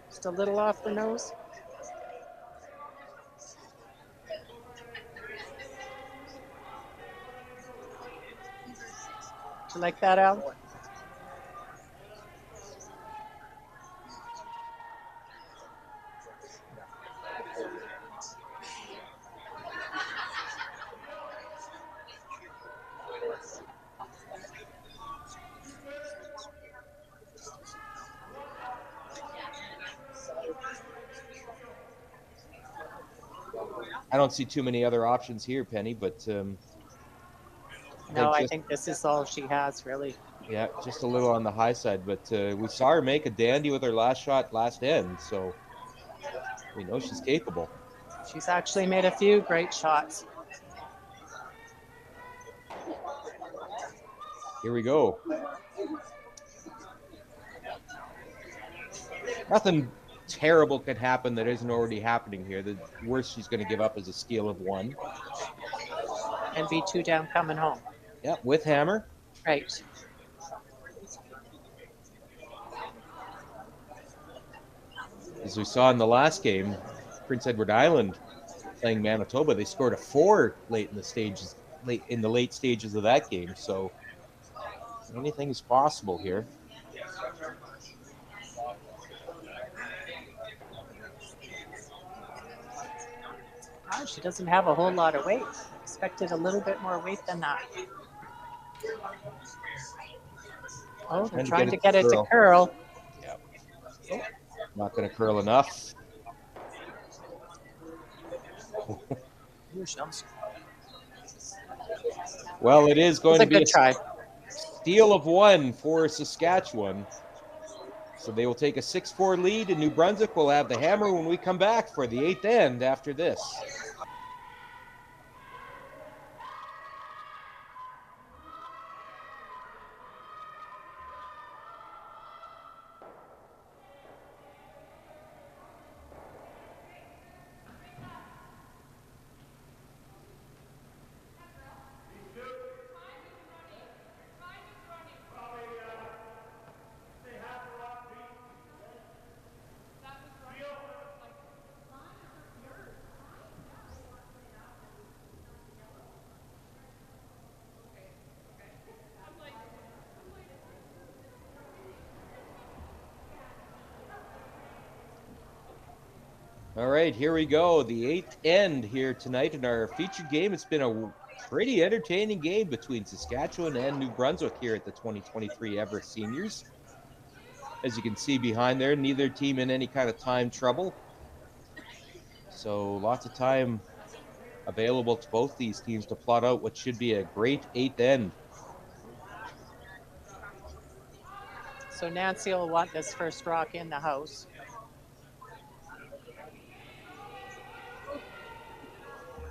Just a little off the nose? Do you like that, Al? I don't see too many other options here, Penny, but No, I think this is all she has, really. yeah, just a little on the high side. But we saw her make a dandy with her last shot last end, so we know she's capable. She's actually made a few great shots. Here we go. Nothing terrible could happen that isn't already happening here. The worst she's going to give up is a steal of 1. And be 2 down coming home. Yeah, with hammer. Right. As we saw in the last game, Prince Edward Island playing Manitoba, they scored a 4 late in the late stages of that game. So anything is possible here. Wow, she doesn't have a whole lot of weight. I expected a little bit more weight than that. Oh, they're trying to get it to curl. Yep. Not going to curl enough. Well, it is going to be a try. Steal of one for Saskatchewan. So they will take a 6-4 lead, and New Brunswick will have the hammer when we come back for the 8th end after this. All right, here we go. The 8th end here tonight in our featured game. It's been a pretty entertaining game between Saskatchewan and New Brunswick here at the 2023 Everest Seniors. As you can see behind there, neither team in any kind of time trouble. So lots of time available to both these teams to plot out what should be a great 8th end. So Nancy will want this first rock in the house.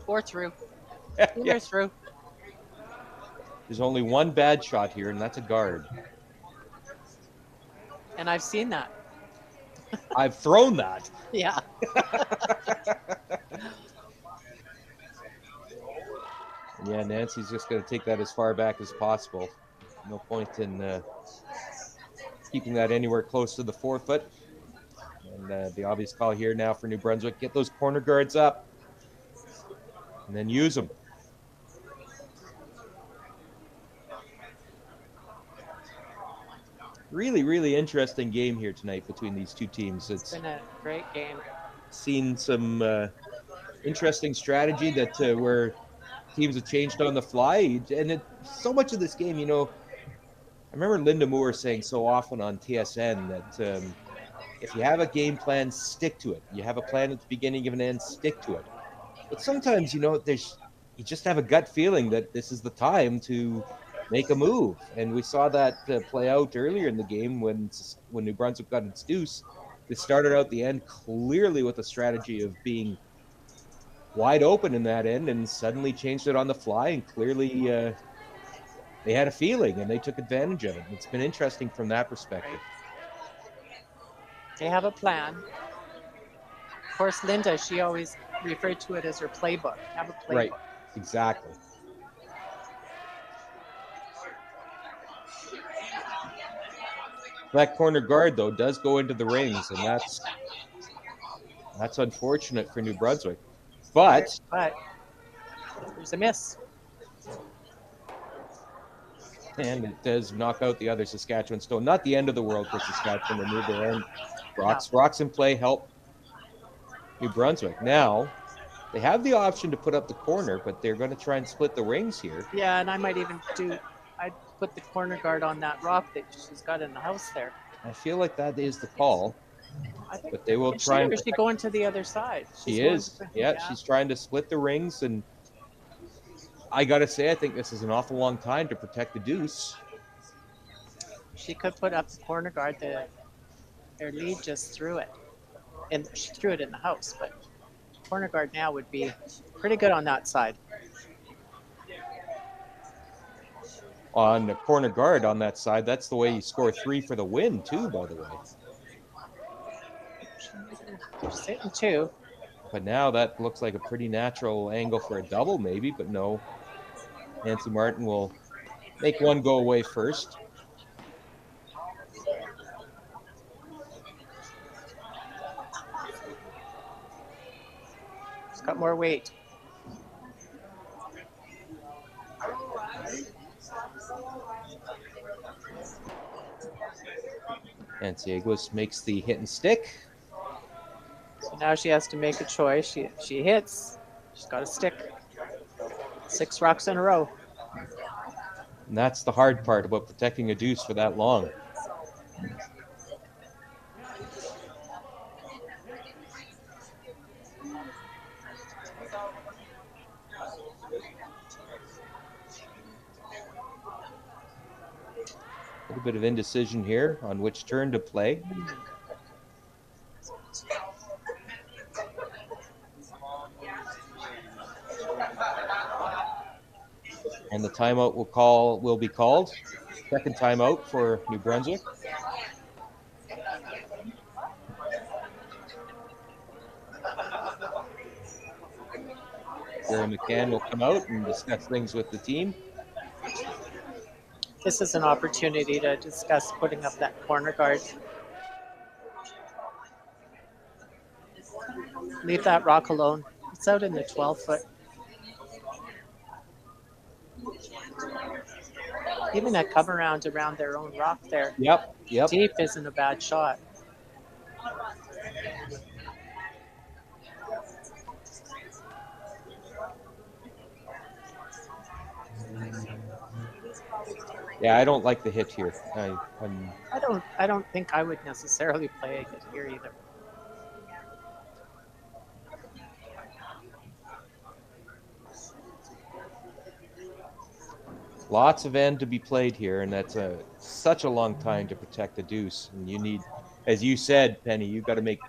Or through. Either through. There's only one bad shot here, and that's a guard. And I've seen that. I've thrown that. Yeah. Yeah, Nancy's just going to take that as far back as possible. No point in keeping that anywhere close to the 4-foot. And the obvious call here now for New Brunswick, get those corner guards up and then use them. Really, really interesting game here tonight between these two teams. It's been a great game. Seen some interesting strategy that where teams have changed on the fly. And so much of this game, I remember Linda Moore saying so often on TSN that if you have a game plan, stick to it. You have a plan at the beginning of an end, stick to it. But sometimes, you just have a gut feeling that this is the time to make a move. And we saw that play out earlier in the game when New Brunswick got its deuce. They started out the end clearly with a strategy of being wide open in that end and suddenly changed it on the fly. And clearly they had a feeling and they took advantage of it. It's been interesting from that perspective. They have a plan. Of course, Linda, she always referred to it as her playbook. Have a playbook. Right, exactly. That corner guard, though, does go into the rings, and that's unfortunate for New Brunswick. But there's a miss. And it does knock out the other Saskatchewan stone. Not the end of the world for Saskatchewan to move their end. Rocks in play help New Brunswick. Now, they have the option to put up the corner, but they're going to try and split the rings here. Yeah, and I might even I'd put the corner guard on that rock that she's got in the house there. I feel like that is the call. But they will try and... Is she going to the other side? She is. Yeah, she's trying to split the rings, and I got to say, I think this is an awful long time to protect the deuce. She could put up the corner guard. Their lead just threw it. And she threw it in the house, but corner guard now would be pretty good on that side. On the corner guard on that side, that's the way you score 3 for the win, too, by the way. She's hitting 2. But now that looks like a pretty natural angle for a double, maybe, but no. Nancy Martin will make one go away first. She's got more weight. Nancy Inglis makes the hit and stick. So now she has to make a choice. She hits. She's got a stick. 6 rocks in a row. And that's the hard part about protecting a deuce for that long. A little bit of indecision here on which turn to play. And the timeout will be called. Second timeout for New Brunswick. Gary McCann will come out and discuss things with the team. This is an opportunity to discuss putting up that corner guard. Leave that rock alone. It's out in the 12-foot. Even a come around their own rock there. Yep. Deep isn't a bad shot. Yeah, I don't like the hit here. I don't think I would necessarily play a hit here either. Lots of end to be played here, and that's such a long time to protect the deuce. And you need, as you said, Penny, you've got to make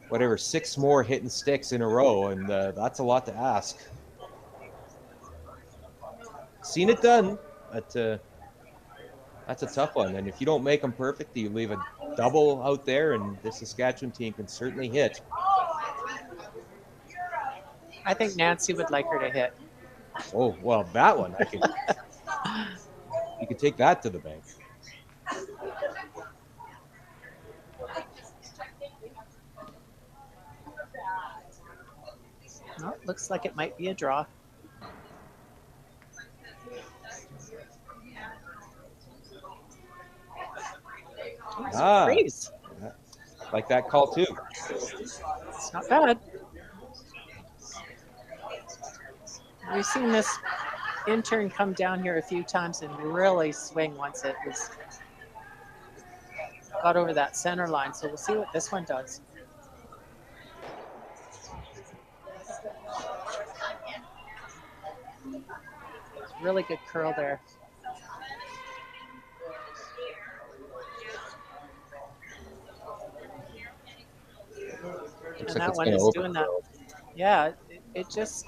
whatever 6 more hitting sticks in a row, and that's a lot to ask. Seen it done, but that's a tough one. And if you don't make them perfect, you leave a double out there, and this Saskatchewan team can certainly hit. I think Nancy would like her to hit. Oh, well, that one, you could take that to the bank. No, looks like it might be a draw. Freeze. Like that call too. It's not bad. We've seen this intern come down here a few times and really swing once it was got over that center line. So we'll see what this one does. Really good curl there. Looks And like that one is doing that. Yeah, it just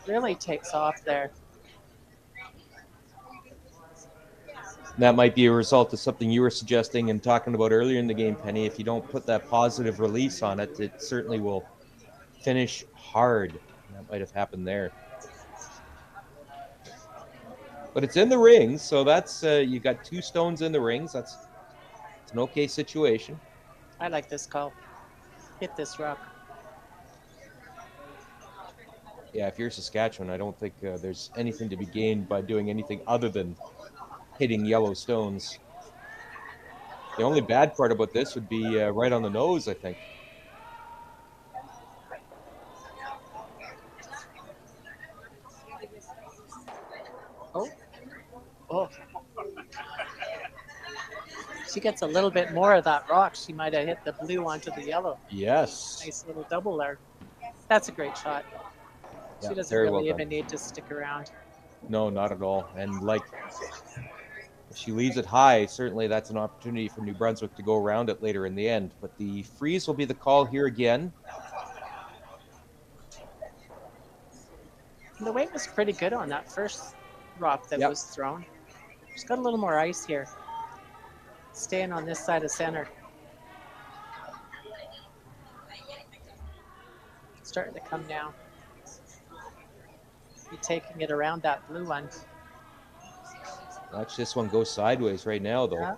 really takes off there. That might be a result of something you were suggesting and talking about earlier in the game, Penny. If you don't put that positive release on it, it certainly will finish hard. And that might have happened there. But it's in the rings, so that's you got 2 stones in the rings. It's an okay situation. I like this call. Hit this rock. Yeah, if you're Saskatchewan, I don't think there's anything to be gained by doing anything other than hitting yellow stones. The only bad part about this would be right on the nose, I think. Oh. She gets a little bit more of that rock. She might have hit the blue onto the yellow. Yes. Nice little double there. That's a great shot. She doesn't really even need to stick around. No, not at all. And like, if she leaves it high, certainly that's an opportunity for New Brunswick to go around it later in the end. But the freeze will be the call here again. And the weight was pretty good on that first rock that was thrown. She's got a little more ice here. Staying on this side of center. Starting to come down. Be taking it around that blue one. Watch this one go sideways right now, though. Yeah.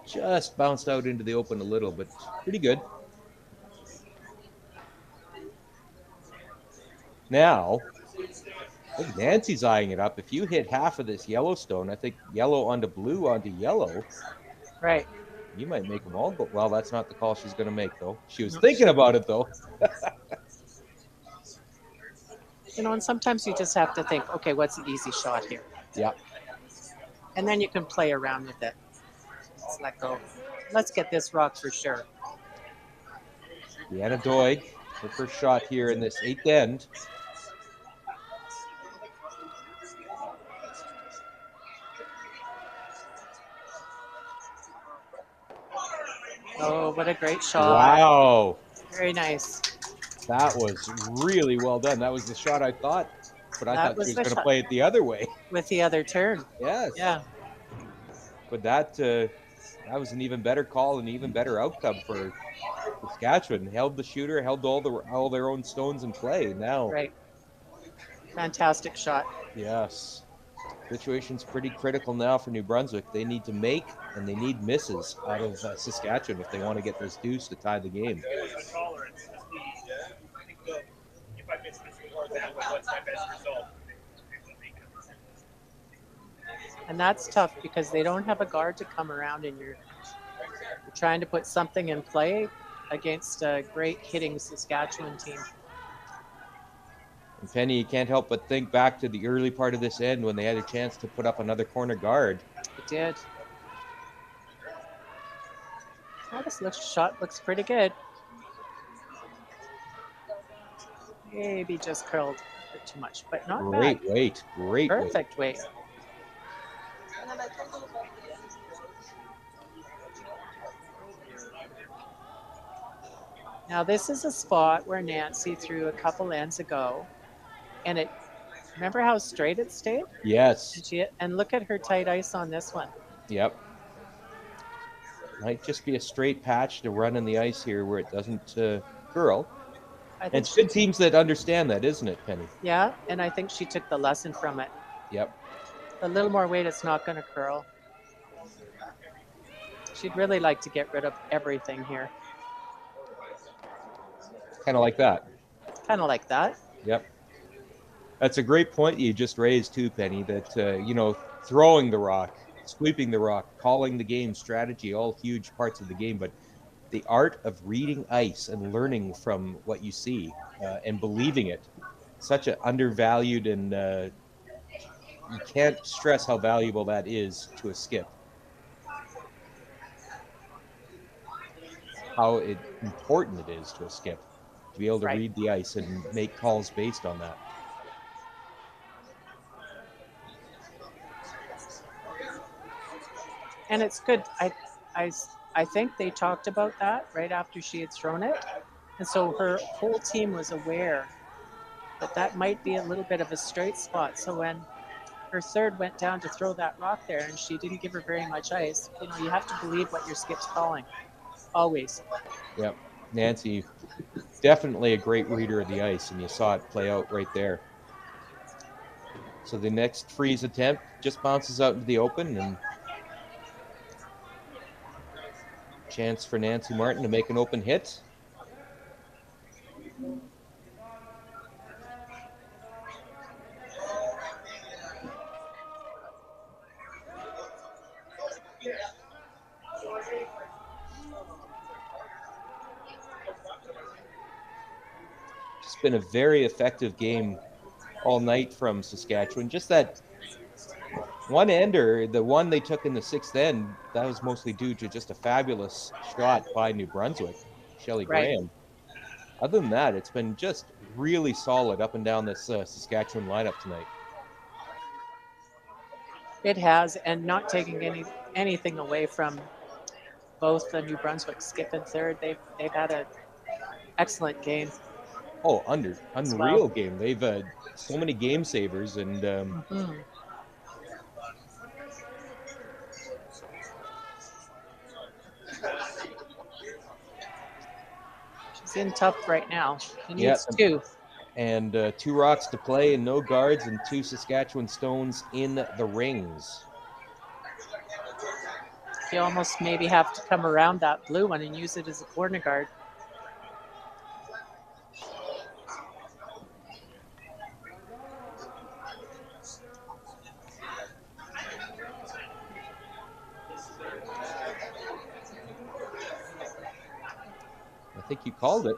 Just bounced out into the open a little, but pretty good. Now, I think Nancy's eyeing it up. If you hit half of this Yellowstone, I think yellow onto blue onto yellow. Right. You might make them all go. Well, that's not the call she's going to make, though. She was No, thinking about it, though. You know, and sometimes you just have to think, okay, what's the easy shot here? Yeah. And then you can play around with it. Let's let go. Let's get this rock for sure. Deanna Doig, her first shot here in this 8th end. Oh, what a great shot. Wow. Very nice. That was really well done. That was the shot I thought, but I That thought she was was the going to shot play it the other way. with the other turn. Yes. Yeah, But that was an even better call, an even better outcome for Saskatchewan. Held the shooter, held all their own stones in play. Now, right. Fantastic shot. yes, situation's pretty critical now for New Brunswick. They need to make and they need misses out of Saskatchewan if they want to get this deuce to tie the game. And that's tough because they don't have a guard to come around, and you're trying to put something in play against a great hitting Saskatchewan team. And Penny, you can't help but think back to the early part of this end when they had a chance to put up another corner guard. It did. Oh, shot looks pretty good. Maybe just curled a bit too much, but not Great bad. weight, great weight. Perfect weight. Now this is a spot where Nancy threw a couple ends ago, and it. Remember how straight it stayed? Yes. And look at her tight ice on this one. Yep. Might just be a straight patch to run in the ice here where it doesn't curl. I And think it's good teams that understand that, isn't it, Penny? Yeah, and I think she took the lesson from it. Yep. A little more weight, it's not going to curl. She'd really like to get rid of everything here. Kind of like that. Kind of like that. Yep. That's a great point you just raised too, Penny, that, throwing the rock, sweeping the rock, calling the game, strategy, all huge parts of the game. But the art of reading ice and learning from what you see and believing it, such an undervalued and you can't stress how valuable that is to a skip. How important it is to a skip to be able to read the ice and make calls based on that. And it's good. I think they talked about that right after she had thrown it. And so her whole team was aware that that might be a little bit of a straight spot. So when her third went down to throw that rock there and she didn't give her very much ice, you have to believe what your skip's calling. Always. Yep. Nancy, definitely a great reader of the ice, and you saw it play out right there. So the next freeze attempt just bounces out into the open, and chance for Nancy Martin to make an open hit. It's been a very effective game all night from Saskatchewan. Just that one ender, the one they took in the 6th end, that was mostly due to just a fabulous shot by New Brunswick, Shelley Graham. Other than that, it's been just really solid up and down this Saskatchewan lineup tonight. It has, and not taking anything away from both the New Brunswick skip and third. They've had an excellent game. Oh, unreal game. They've so many game savers, and she's in tough right now. She needs two. And 2 rocks to play and no guards and 2 Saskatchewan stones in the rings. You almost maybe have to come around that blue one and use it as a corner guard. think you called it.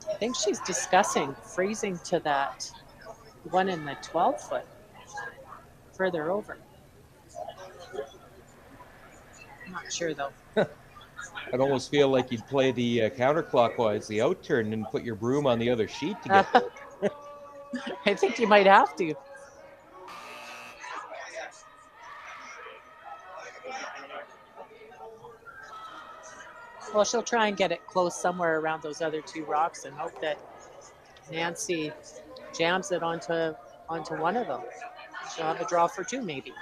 I think she's discussing freezing to that one in the 12-foot, further over. I'm not sure though. I'd almost feel like you'd play the counterclockwise, the out turn, and put your broom on the other sheet to get there. I think you might have to. Well, she'll try and get it close somewhere around those other two rocks and hope that Nancy jams it onto one of them. She'll have a draw for two, maybe.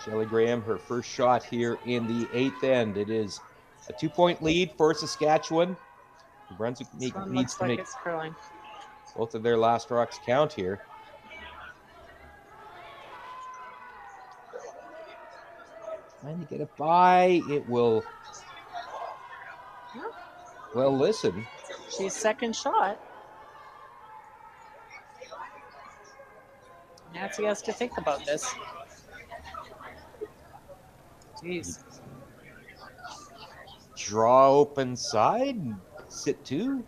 Shelley Graham, her first shot here in the 8th end. It is a 2-point lead for Saskatchewan. New Brunswick needs to make it's curling. both of their last rocks count here. Trying to get it by. It will. Well, listen. She's second shot. Nancy has to think about this. Jeez. Draw open side, sit two.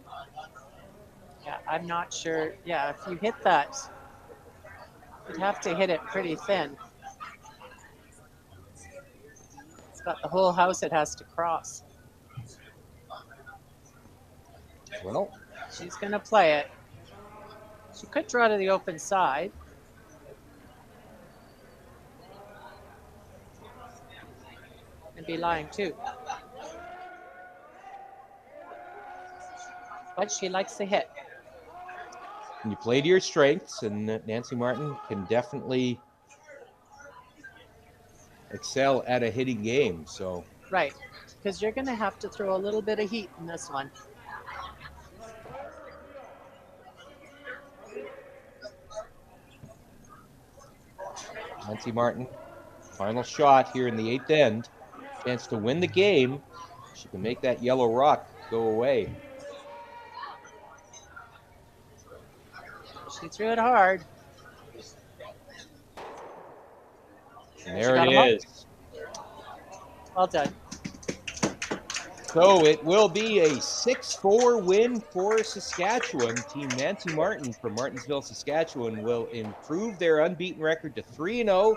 Yeah, I'm not sure. Yeah, if you hit that, you'd have to hit it pretty thin. It's got the whole house it has to cross. Well, she's going to play it. She could draw to the open side. And be lying too. But she likes to hit. And you play to your strengths, and Nancy Martin can definitely excel at a hitting game. So right, because you're going to have to throw a little bit of heat in this one. Nancy Martin, final shot here in the 8th end. Chance to win the game. She can make that yellow rock go away. She threw it hard. And there it is. Well done. So it will be a 6-4 win for Saskatchewan. Team Nancy Martin from Martinsville, Saskatchewan will improve their unbeaten record to 3-0.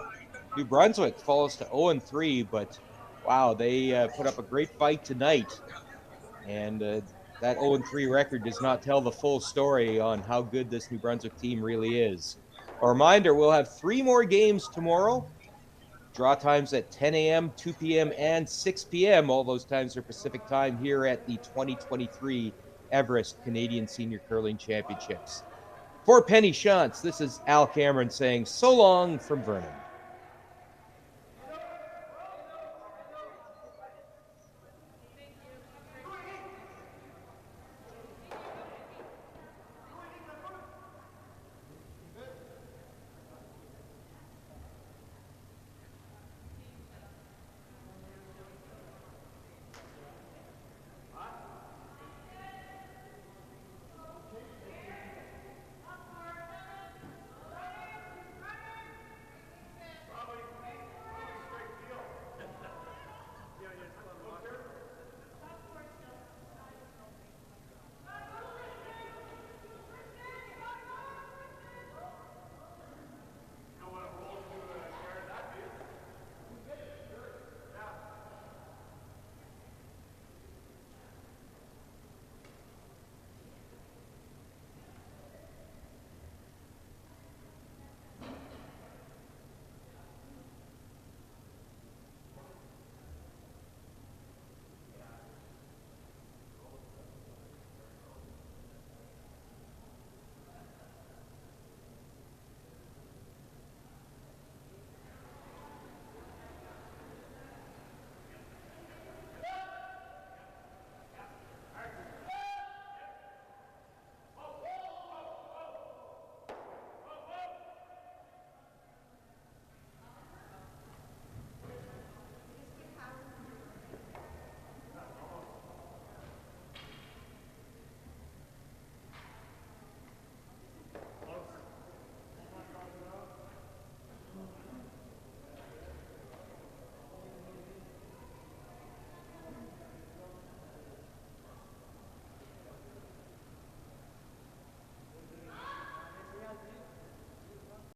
New Brunswick falls to 0-3, but wow, they put up a great fight tonight. And that 0-3 record does not tell the full story on how good this New Brunswick team really is. A reminder, we'll have 3 more games tomorrow. Draw times at 10 a.m., 2 p.m., and 6 p.m. All those times are Pacific time here at the 2023 Everest Canadian Senior Curling Championships. For Penny Shantz, this is Al Cameron saying so long from Vernon.